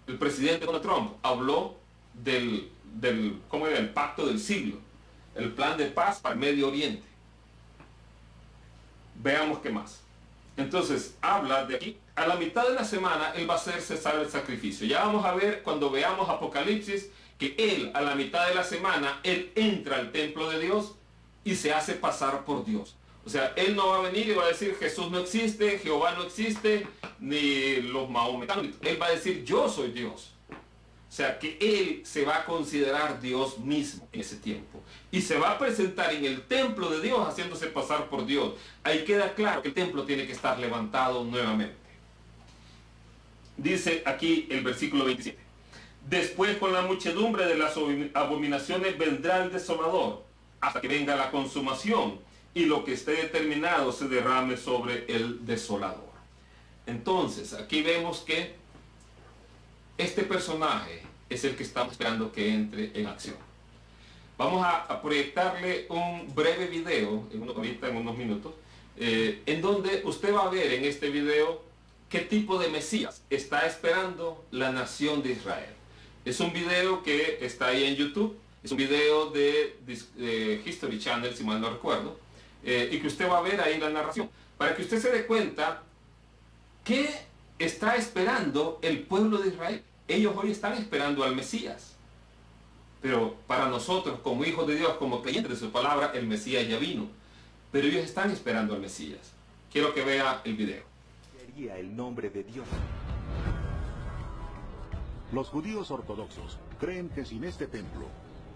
el presidente Donald Trump habló ¿cómo era? El pacto del siglo, el plan de paz para el Medio Oriente. Veamos qué más. Entonces, habla de aquí, a la mitad de la semana, él va a hacer cesar el sacrificio. Ya vamos a ver cuando veamos Apocalipsis, que él, a la mitad de la semana, él entra al templo de Dios y se hace pasar por Dios. O sea, él no va a venir y va a decir Jesús no existe, Jehová no existe, ni los maometanos. Él va a decir yo soy Dios. O sea, que él se va a considerar Dios mismo en ese tiempo. Y se va a presentar en el templo de Dios haciéndose pasar por Dios. Ahí queda claro que el templo tiene que estar levantado nuevamente. Dice aquí el versículo 27. Después con la muchedumbre de las abominaciones vendrá el desolador, hasta que venga la consumación, y lo que esté determinado se derrame sobre el desolador. Entonces, aquí vemos que este personaje es el que estamos esperando que entre en acción. Vamos a proyectarle un breve video, ahorita en unos minutos, en donde usted va a ver en este video qué tipo de Mesías está esperando la nación de Israel. Es un video que está ahí en YouTube, es un video de History Channel, si mal no recuerdo, y que usted va a ver ahí la narración, para que usted se dé cuenta qué está esperando el pueblo de Israel. Ellos hoy están esperando al Mesías, pero para nosotros como hijos de Dios, como creyentes de su palabra, el Mesías ya vino, pero ellos están esperando al Mesías. Quiero que vea el video. El nombre de Dios. Los judíos ortodoxos creen que sin este templo,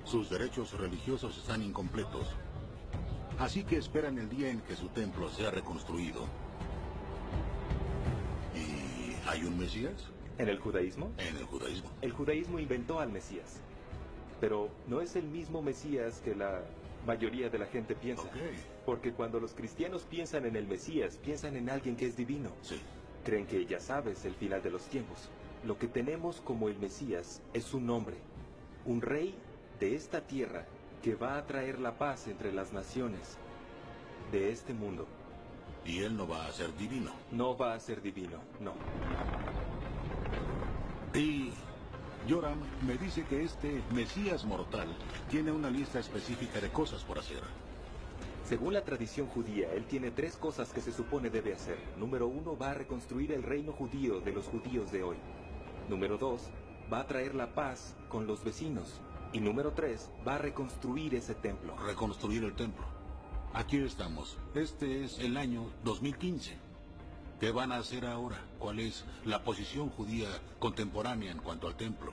sus derechos religiosos están incompletos. Así que esperan el día en que su templo sea reconstruido. ¿Y hay un Mesías? ¿En el judaísmo? En el judaísmo. El judaísmo inventó al Mesías. Pero no es el mismo Mesías que la mayoría de la gente piensa. Okay. Porque cuando los cristianos piensan en el Mesías, piensan en alguien que es divino. Sí. Creen que ya sabes el final de los tiempos. Lo que tenemos como el Mesías es un hombre, un rey de esta tierra que va a traer la paz entre las naciones de este mundo. Y él no va a ser divino. No va a ser divino, no. Y Joram me dice que este Mesías mortal tiene una lista específica de cosas por hacer. Según la tradición judía, él tiene 3 cosas que se supone debe hacer. Número 1, va a reconstruir el reino judío de los judíos de hoy. Número 2, va a traer la paz con los vecinos. Y número 3, va a reconstruir ese templo. Reconstruir el templo. Aquí estamos. Este es el año 2015. ¿Qué van a hacer ahora? ¿Cuál es la posición judía contemporánea en cuanto al templo?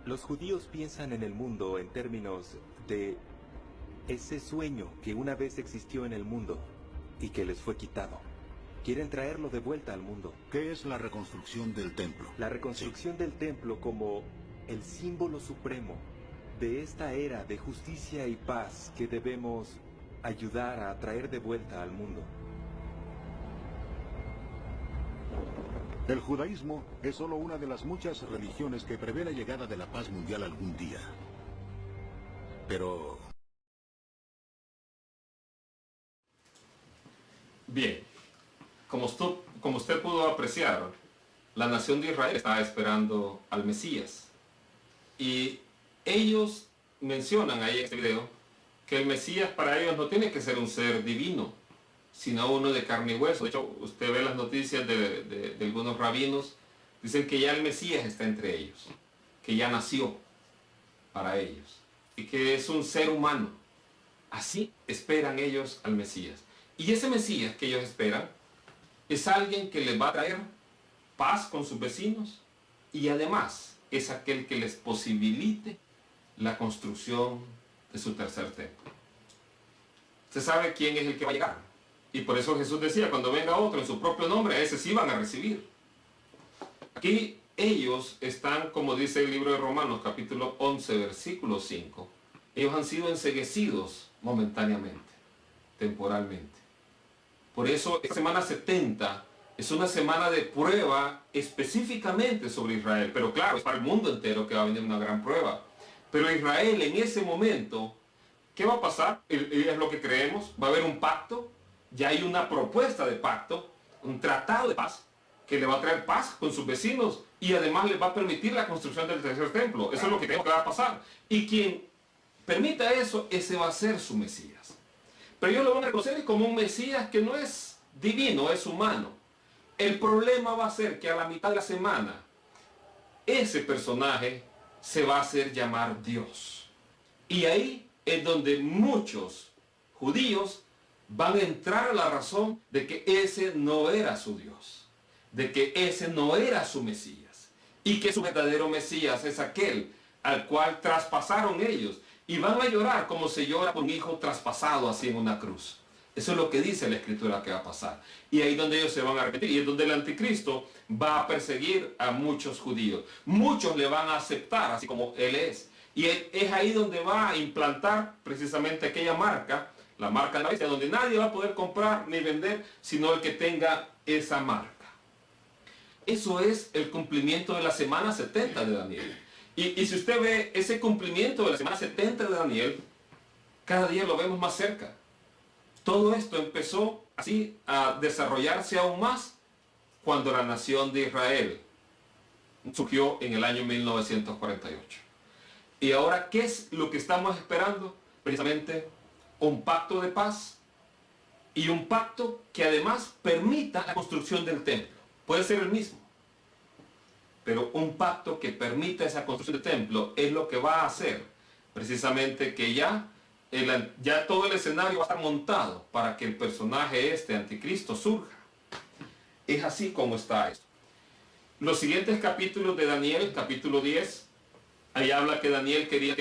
Los judíos piensan en el mundo en términos de ese sueño que una vez existió en el mundo y que les fue quitado. Quieren traerlo de vuelta al mundo. ¿Qué es la reconstrucción del templo? La reconstrucción del templo como el símbolo supremo de esta era de justicia y paz que debemos ayudar a traer de vuelta al mundo. El judaísmo es solo una de las muchas religiones que prevé la llegada de la paz mundial algún día. Pero... Bien, como usted pudo apreciar, la nación de Israel estaba esperando al Mesías. Y ellos mencionan ahí en este video que el Mesías para ellos no tiene que ser un ser divino, sino uno de carne y hueso. De hecho, usted ve las noticias de algunos rabinos, dicen que ya el Mesías está entre ellos, que ya nació para ellos, y que es un ser humano. Así esperan ellos al Mesías. Y ese Mesías que ellos esperan es alguien que les va a traer paz con sus vecinos, y además es aquel que les posibilite la construcción de su tercer templo. Usted sabe quién es el que va a llegar. Y por eso Jesús decía, cuando venga otro en su propio nombre, a ese sí van a recibir. Aquí ellos están, como dice el libro de Romanos, capítulo 11, versículo 5. Ellos han sido enceguecidos momentáneamente, temporalmente. Por eso, esta semana 70 es una semana de prueba específicamente sobre Israel. Pero claro, es para el mundo entero que va a venir una gran prueba. Pero Israel en ese momento, ¿qué va a pasar? Es lo que creemos. Va a haber un pacto. Ya hay una propuesta de pacto, un tratado de paz, que le va a traer paz con sus vecinos y además les va a permitir la construcción del tercer templo. Eso es lo que creo que va a pasar. Y quien permita eso, ese va a ser su Mesías. Pero ellos lo van a reconocer como un Mesías que no es divino, es humano. El problema va a ser que a la mitad de la semana, ese personaje se va a hacer llamar Dios. Y ahí es donde muchos judíos van a entrar a la razón de que ese no era su Dios, de que ese no era su Mesías, y que su verdadero Mesías es aquel al cual traspasaron ellos, y van a llorar como se llora por un hijo traspasado así en una cruz. Eso es lo que dice la Escritura que va a pasar. Y ahí es donde ellos se van a arrepentir, y es donde el anticristo va a perseguir a muchos judíos. Muchos le van a aceptar así como él es. Y es ahí donde va a implantar precisamente aquella marca, la marca de la bestia, donde nadie va a poder comprar ni vender, sino el que tenga esa marca. Eso es el cumplimiento de la semana 70 de Daniel. Y si usted ve ese cumplimiento de la semana 70 de Daniel, cada día lo vemos más cerca. Todo esto empezó así a desarrollarse aún más cuando la nación de Israel surgió en el año 1948. Y ahora, ¿qué es lo que estamos esperando? Precisamente un pacto de paz y un pacto que además permita la construcción del templo. Puede ser el mismo, pero un pacto que permita esa construcción del templo es lo que va a hacer precisamente que ya todo el escenario va a estar montado para que el personaje anticristo surja. Es así como está esto. Los siguientes capítulos de Daniel, capítulo 10, ahí habla que Daniel quería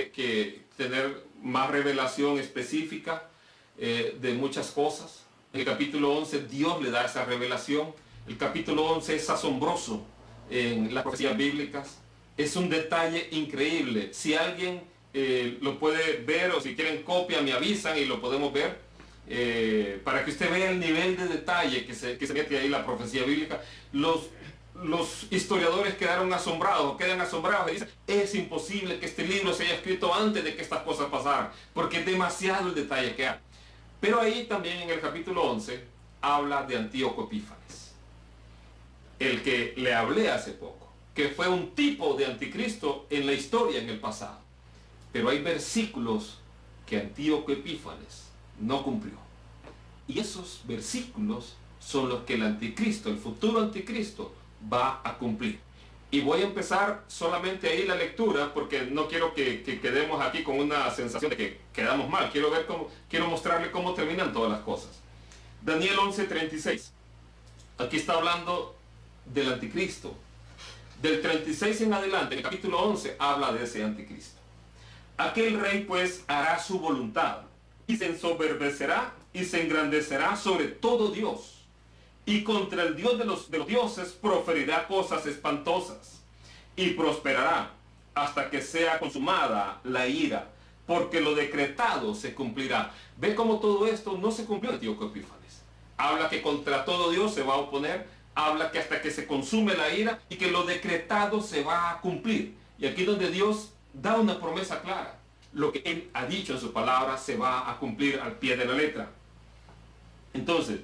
tener más revelación específica de muchas cosas. En el capítulo 11 Dios le da esa revelación. El capítulo 11 es asombroso en las profecías bíblicas. Es un detalle increíble. Si alguien lo puede ver, o si quieren copia me avisan y lo podemos ver, para que usted vea el nivel de detalle que se mete ahí la profecía bíblica. Los historiadores quedan asombrados y dicen, es imposible que este libro se haya escrito antes de que estas cosas pasaran, porque es demasiado el detalle que hay. Pero ahí también en el capítulo 11 habla de Antíoco Epífanes, el que le hablé hace poco, que fue un tipo de anticristo en la historia, en el pasado. Pero hay versículos que Antíoco Epífanes no cumplió. Y esos versículos son los que el anticristo, el futuro anticristo, va a cumplir. Y voy a empezar solamente ahí la lectura, porque no quiero que quedemos aquí con una sensación de que quedamos mal. Quiero mostrarle cómo terminan todas las cosas. Daniel 11:36. Aquí está hablando del anticristo. Del 36 en adelante, el capítulo 11 habla de ese anticristo. Aquel rey pues hará su voluntad, y se ensoberbecerá y se engrandecerá sobre todo Dios, y contra el Dios de los dioses proferirá cosas espantosas, y prosperará hasta que sea consumada la ira, porque lo decretado se cumplirá. Ve cómo todo esto no se cumplió en Antíoco Epífanes. Habla que contra todo Dios se va a oponer, habla que hasta que se consume la ira y que lo decretado se va a cumplir. Y aquí donde Dios da una promesa clara. Lo que Él ha dicho en su palabra se va a cumplir al pie de la letra. Entonces,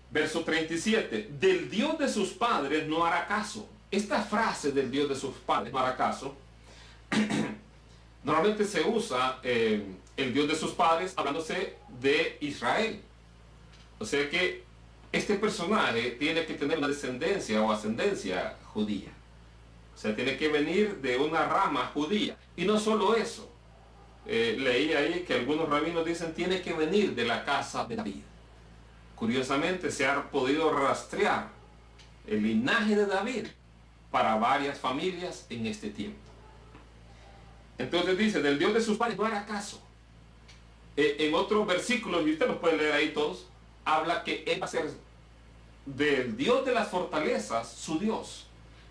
verso 37. Del Dios de sus padres no hará caso. Esta frase del Dios de sus padres no hará caso. Normalmente se usa el Dios de sus padres hablándose de Israel. O sea que este personaje tiene que tener una descendencia o ascendencia judía. O sea, tiene que venir de una rama judía. Y no solo eso. Leí ahí que algunos rabinos dicen tiene que venir de la casa de David. Curiosamente se ha podido rastrear el linaje de David para varias familias en este tiempo. Entonces dice, del Dios de sus padres no hará caso. En otros versículos, y usted los puede leer ahí todos, habla que él va a ser del Dios de las fortalezas su Dios.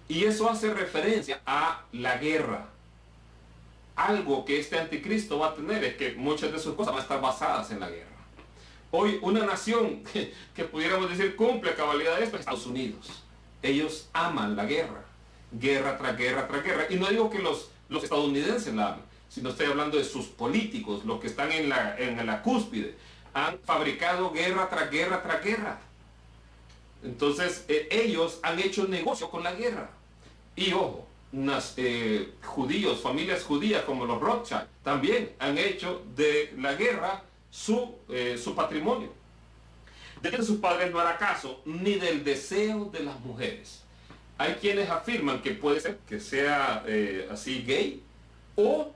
Y eso hace referencia a la guerra. Algo que este anticristo va a tener es que muchas de sus cosas van a estar basadas en la guerra. Hoy una nación que pudiéramos decir cumple a cabalidad de esto es Estados Unidos. Ellos aman la guerra. Guerra tras guerra tras guerra. Y no digo que los estadounidenses la amen, sino estoy hablando de sus políticos, los que están en la cúspide. Han fabricado guerra tras guerra tras guerra. Entonces ellos han hecho negocio con la guerra. Y ojo, judíos, familias judías como los Rothschild, también han hecho de la guerra su patrimonio. De sus padres no hará caso, ni del deseo de las mujeres. Hay quienes afirman que puede ser que sea así gay, o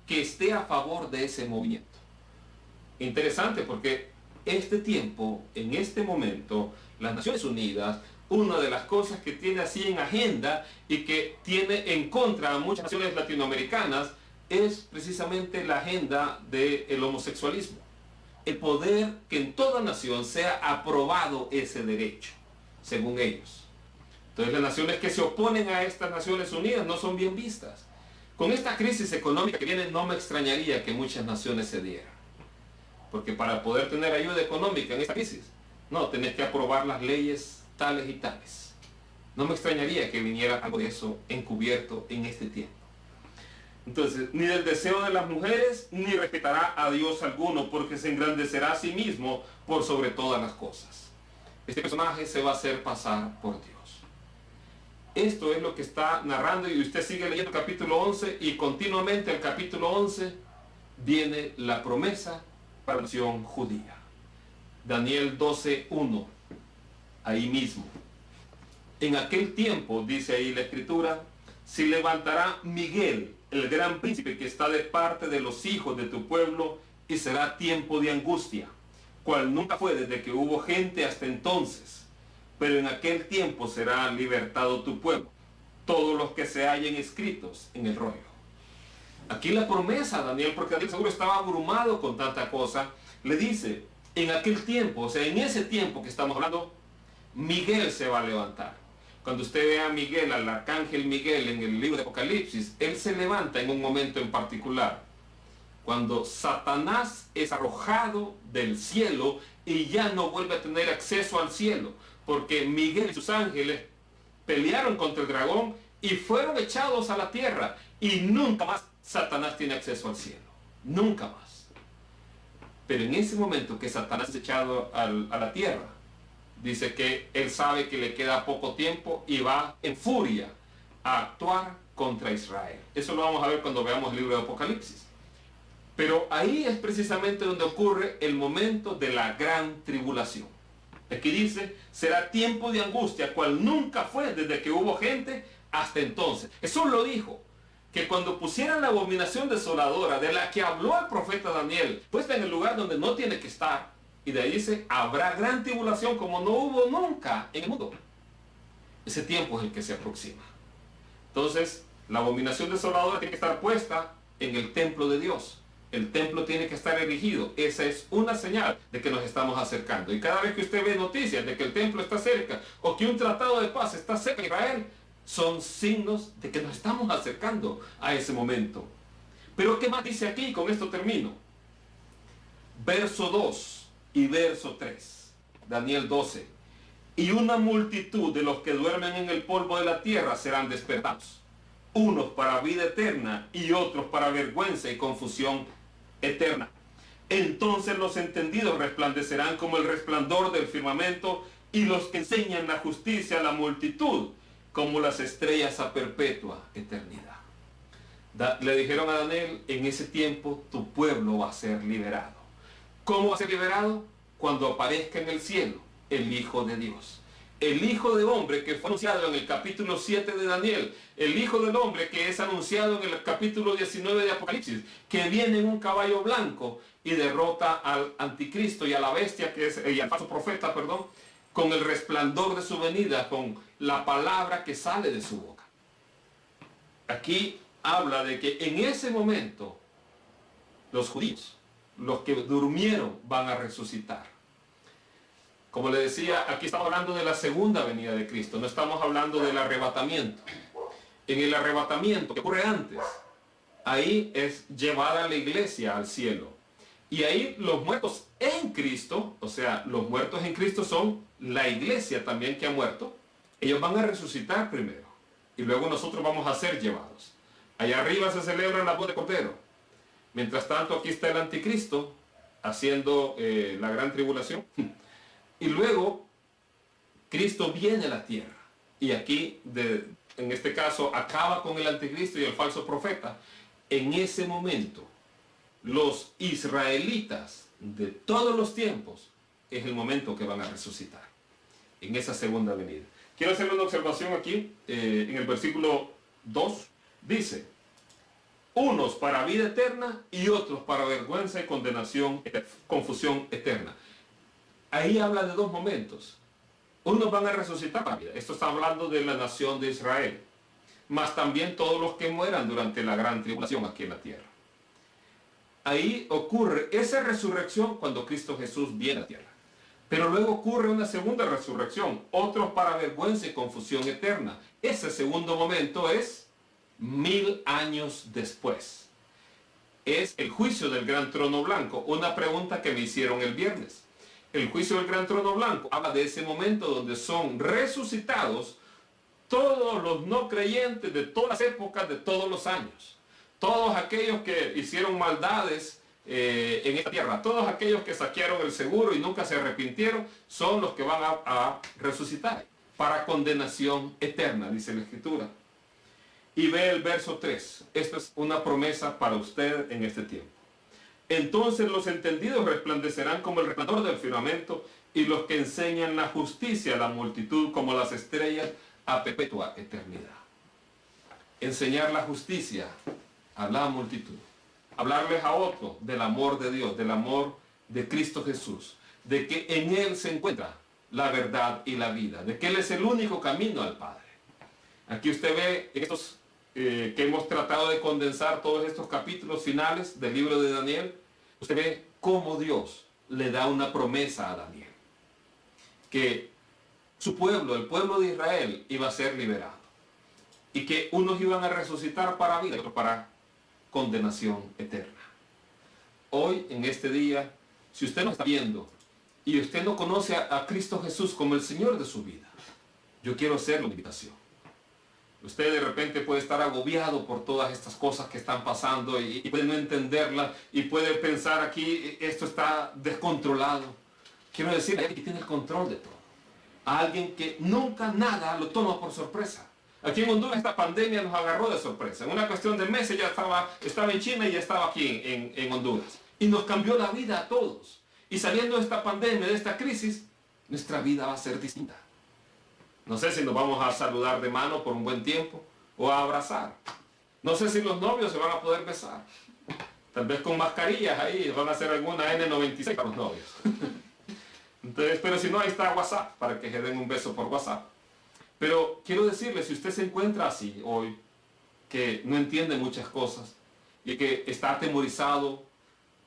que esté a favor de ese movimiento. Interesante, porque este tiempo, en este momento, las Naciones Unidas, una de las cosas que tiene así en agenda y que tiene en contra a muchas naciones latinoamericanas es precisamente la agenda del homosexualismo. El poder que en toda nación sea aprobado ese derecho, según ellos. Entonces las naciones que se oponen a estas Naciones Unidas no son bien vistas. Con esta crisis económica que viene, no me extrañaría que muchas naciones cedieran. Porque para poder tener ayuda económica en esta crisis, no, tenés que aprobar las leyes tales y tales. No me extrañaría que viniera algo de eso encubierto en este tiempo. Entonces, ni del deseo de las mujeres, ni respetará a Dios alguno, porque se engrandecerá a sí mismo por sobre todas las cosas. Este personaje se va a hacer pasar por Dios. Esto es lo que está narrando, y usted sigue leyendo el capítulo 11, y continuamente el capítulo 11 viene la promesa para la nación judía. Daniel 12:1, ahí mismo. En aquel tiempo, dice ahí la escritura, se levantará Miguel, el gran príncipe que está de parte de los hijos de tu pueblo, y será tiempo de angustia, cual nunca fue desde que hubo gente hasta entonces. Pero en aquel tiempo será libertado tu pueblo, todos los que se hallen escritos en el rollo. Aquí la promesa, Daniel, porque Daniel seguro estaba abrumado con tanta cosa, le dice, en aquel tiempo, o sea, en ese tiempo que estamos hablando, Miguel se va a levantar. Cuando usted ve a Miguel, al arcángel Miguel en el libro de Apocalipsis, él se levanta en un momento en particular. Cuando Satanás es arrojado del cielo y ya no vuelve a tener acceso al cielo, porque Miguel y sus ángeles pelearon contra el dragón y fueron echados a la tierra, y nunca más Satanás tiene acceso al cielo. Nunca más. Pero en ese momento que Satanás es echado a la tierra, dice que él sabe que le queda poco tiempo y va en furia a actuar contra Israel. Eso lo vamos a ver cuando veamos el libro de Apocalipsis. Pero ahí es precisamente donde ocurre el momento de la gran tribulación. Aquí dice, será tiempo de angustia, cual nunca fue desde que hubo gente hasta entonces. Jesús lo dijo, que cuando pusieran la abominación desoladora de la que habló el profeta Daniel, puesta en el lugar donde no tiene que estar, y de ahí dice, habrá gran tribulación como no hubo nunca en el mundo. Ese tiempo es el que se aproxima. Entonces, la abominación desoladora tiene que estar puesta en el templo de Dios. El templo tiene que estar erigido. Esa es una señal de que nos estamos acercando. Y cada vez que usted ve noticias de que el templo está cerca, o que un tratado de paz está cerca de Israel, son signos de que nos estamos acercando a ese momento. Pero ¿qué más dice aquí? Con esto termino. Verso 2 y verso 3. Daniel 12. Y una multitud de los que duermen en el polvo de la tierra serán despertados. Unos para vida eterna y otros para vergüenza y confusión eterna. Entonces los entendidos resplandecerán como el resplandor del firmamento, y los que enseñan la justicia a la multitud como las estrellas a perpetua eternidad. Le dijeron a Daniel, en ese tiempo tu pueblo va a ser liberado. ¿Cómo va a ser liberado? cuando aparezca en el cielo el Hijo de Dios. El Hijo del Hombre que fue anunciado en el capítulo 7 de Daniel, el Hijo del Hombre que es anunciado en el capítulo 19 de Apocalipsis, que viene en un caballo blanco y derrota al anticristo y a la bestia, y al falso profeta, perdón, con el resplandor de su venida, con la palabra que sale de su boca. Aquí habla de que en ese momento los judíos, los que durmieron, van a resucitar. Como le decía, aquí estamos hablando de la segunda venida de Cristo, no estamos hablando del arrebatamiento. En el arrebatamiento, que ocurre antes, ahí es llevada la iglesia al cielo. Y ahí los muertos en Cristo, o sea, los muertos en Cristo son la iglesia también que ha muerto. Ellos van a resucitar primero y luego nosotros vamos a ser llevados. Allá arriba se celebra la boda de Cordero. Mientras tanto, aquí está el anticristo haciendo la gran tribulación. Y luego, Cristo viene a la tierra. Y aquí, en este caso, acaba con el anticristo y el falso profeta. En ese momento, los israelitas de todos los tiempos, es el momento que van a resucitar. En esa segunda venida. Quiero hacerle una observación aquí, en el versículo 2. Dice, unos para vida eterna y otros para vergüenza y condenación, confusión eterna. Ahí habla de dos momentos. Unos van a resucitar para vida. Esto está hablando de la nación de Israel. Más también todos los que mueran durante la gran tribulación aquí en la tierra. Ahí ocurre esa resurrección cuando Cristo Jesús viene a la tierra. Pero luego ocurre una segunda resurrección. Otros para vergüenza y confusión eterna. Ese segundo momento es 1000 años después. Es el juicio del gran trono blanco. Una pregunta que me hicieron el viernes. El juicio del gran trono blanco habla de ese momento donde son resucitados todos los no creyentes de todas las épocas, de todos los años. Todos aquellos que hicieron maldades en esta tierra, todos aquellos que saquearon el seguro y nunca se arrepintieron, son los que van a resucitar para condenación eterna, dice la Escritura. Y ve el verso 3. Esta es una promesa para usted en este tiempo. Entonces los entendidos resplandecerán como el resplandor del firmamento, y los que enseñan la justicia a la multitud como las estrellas a perpetua eternidad. Enseñar la justicia a la multitud. Hablarles a otros del amor de Dios, del amor de Cristo Jesús, de que en Él se encuentra la verdad y la vida, de que Él es el único camino al Padre. Aquí usted ve estos que hemos tratado de condensar todos estos capítulos finales del libro de Daniel. Usted ve cómo Dios le da una promesa a Daniel, que su pueblo, el pueblo de Israel, iba a ser liberado, y que unos iban a resucitar para vida y otros para condenación eterna. Hoy, en este día, si usted no está viendo y usted no conoce a Cristo Jesús como el Señor de su vida, yo quiero hacerle una invitación. Usted de repente puede estar agobiado por todas estas cosas que están pasando y puede no entenderlas y puede pensar aquí, esto está descontrolado. Quiero decirle, alguien que tiene el control de todo. A alguien que nunca nada lo toma por sorpresa. Aquí en Honduras esta pandemia nos agarró de sorpresa. En una cuestión de meses ya estaba en China y ya estaba aquí en Honduras. Y nos cambió la vida a todos. Y saliendo de esta pandemia, de esta crisis, nuestra vida va a ser distinta. No sé si nos vamos a saludar de mano por un buen tiempo o a abrazar. No sé si los novios se van a poder besar. Tal vez con mascarillas ahí, van a hacer alguna N96 para los novios. Entonces, pero si no, ahí está WhatsApp, para que se den un beso por WhatsApp. Pero quiero decirle, si usted se encuentra así hoy, que no entiende muchas cosas y que está atemorizado,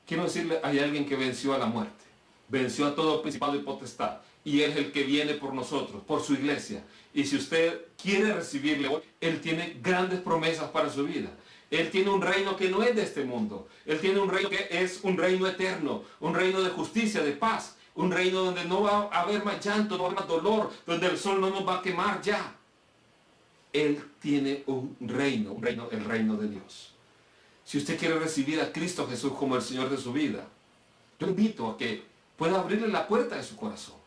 quiero decirle, hay alguien que venció a la muerte, venció a todo principado y potestad, y Él es el que viene por nosotros, por su iglesia. Y si usted quiere recibirle hoy, Él tiene grandes promesas para su vida. Él tiene un reino que no es de este mundo. Él tiene un reino que es un reino eterno, un reino de justicia, de paz, un reino donde no va a haber más llanto, no va a haber más dolor, donde el sol no nos va a quemar ya. Él tiene un reino, el reino de Dios. Si usted quiere recibir a Cristo Jesús como el Señor de su vida, yo le invito a que pueda abrirle la puerta de su corazón.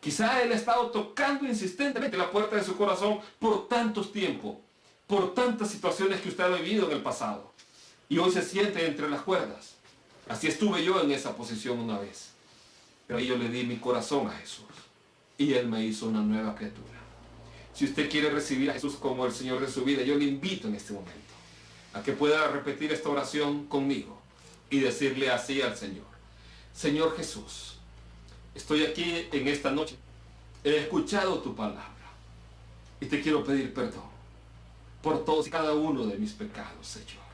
Quizá Él ha estado tocando insistentemente la puerta de su corazón por tantos tiempos, por tantas situaciones que usted ha vivido en el pasado. Y hoy se siente entre las cuerdas. Así estuve yo en esa posición una vez. Pero ahí yo le di mi corazón a Jesús y Él me hizo una nueva criatura. Si usted quiere recibir a Jesús como el Señor de su vida, yo le invito en este momento a que pueda repetir esta oración conmigo y decirle así al Señor: Señor Jesús, estoy aquí en esta noche, he escuchado tu palabra y te quiero pedir perdón por todos y cada uno de mis pecados, Señor,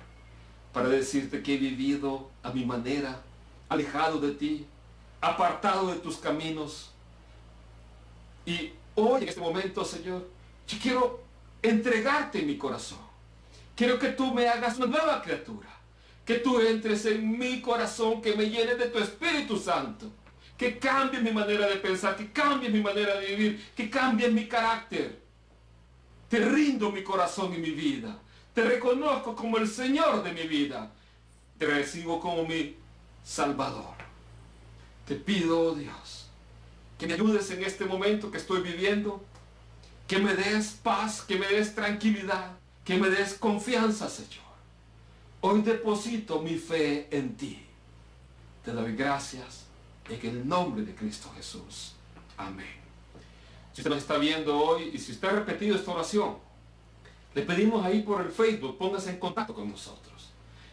para decirte que he vivido a mi manera, alejado de ti, apartado de tus caminos. Y hoy, en este momento, Señor, yo quiero entregarte mi corazón. Quiero que tú me hagas una nueva criatura. Que tú entres en mi corazón, que me llenes de tu Espíritu Santo. Que cambies mi manera de pensar, que cambies mi manera de vivir, que cambies mi carácter. Te rindo mi corazón y mi vida. Te reconozco como el Señor de mi vida. Te recibo como mi Salvador. Te pido, oh Dios, que me ayudes en este momento que estoy viviendo, que me des paz, que me des tranquilidad, que me des confianza, Señor. Hoy deposito mi fe en ti. Te doy gracias en el nombre de Cristo Jesús. Amén. Si usted nos está viendo hoy y si usted ha repetido esta oración, le pedimos ahí por el Facebook, póngase en contacto con nosotros.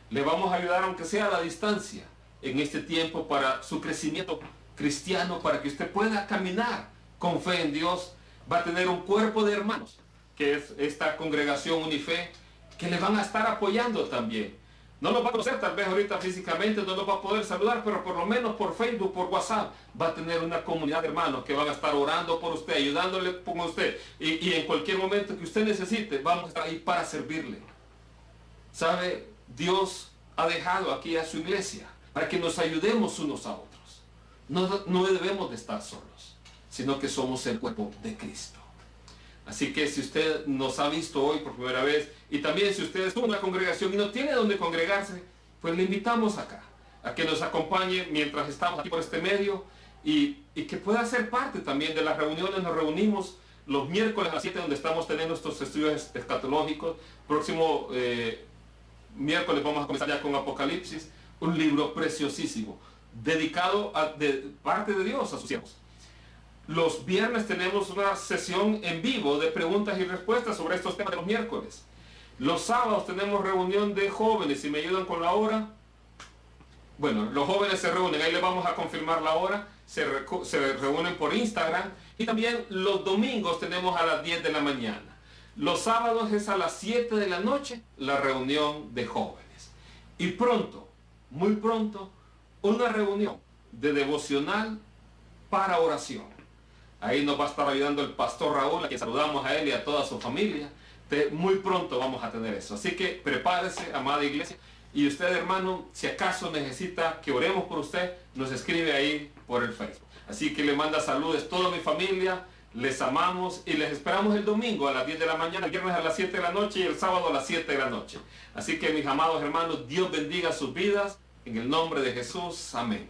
Le vamos a ayudar, aunque sea a la distancia, en este tiempo para su crecimiento cristiano, para que usted pueda caminar con fe en Dios. Va a tener un cuerpo de hermanos, que es esta congregación Unife, que le van a estar apoyando también. No los va a conocer tal vez ahorita físicamente, no los va a poder saludar, pero por lo menos por Facebook, por WhatsApp, va a tener una comunidad de hermanos que van a estar orando por usted, ayudándole con usted. Y en cualquier momento que usted necesite, vamos a estar ahí para servirle. ¿Sabe? Dios ha dejado aquí a su iglesia para que nos ayudemos unos a otros. No debemos de estar solos, sino que somos el cuerpo de Cristo. Así que si usted nos ha visto hoy por primera vez, y también si usted estuvo en la congregación y no tiene dónde congregarse, pues le invitamos acá, a que nos acompañe mientras estamos aquí por este medio, y que pueda ser parte también de las reuniones. Nos reunimos los miércoles a las 7, donde estamos teniendo estos estudios escatológicos. Próximo miércoles vamos a comenzar ya con Apocalipsis, un libro preciosísimo, dedicado de parte de Dios a sus siervos. Los viernes tenemos una sesión en vivo de preguntas y respuestas sobre estos temas de los miércoles. Los sábados tenemos reunión de jóvenes. Si me ayudan con la hora. Bueno, los jóvenes se reúnen, ahí les vamos a confirmar la hora. Se reúnen por Instagram. Y también los domingos tenemos a las 10 de la mañana. Los sábados es a las 7 de la noche la reunión de jóvenes. Y pronto, muy pronto, una reunión de devocional para oración. Ahí nos va a estar ayudando el pastor Raúl, a quien saludamos a él y a toda su familia. Muy pronto vamos a tener eso. Así que prepárese, amada iglesia. Y usted, hermano, si acaso necesita que oremos por usted, nos escribe ahí por el Facebook. Así que le manda saludos a toda mi familia. Les amamos y les esperamos el domingo a las 10 de la mañana, el viernes a las 7 de la noche y el sábado a las 7 de la noche. Así que mis amados hermanos, Dios bendiga sus vidas. En el nombre de Jesús. Amén.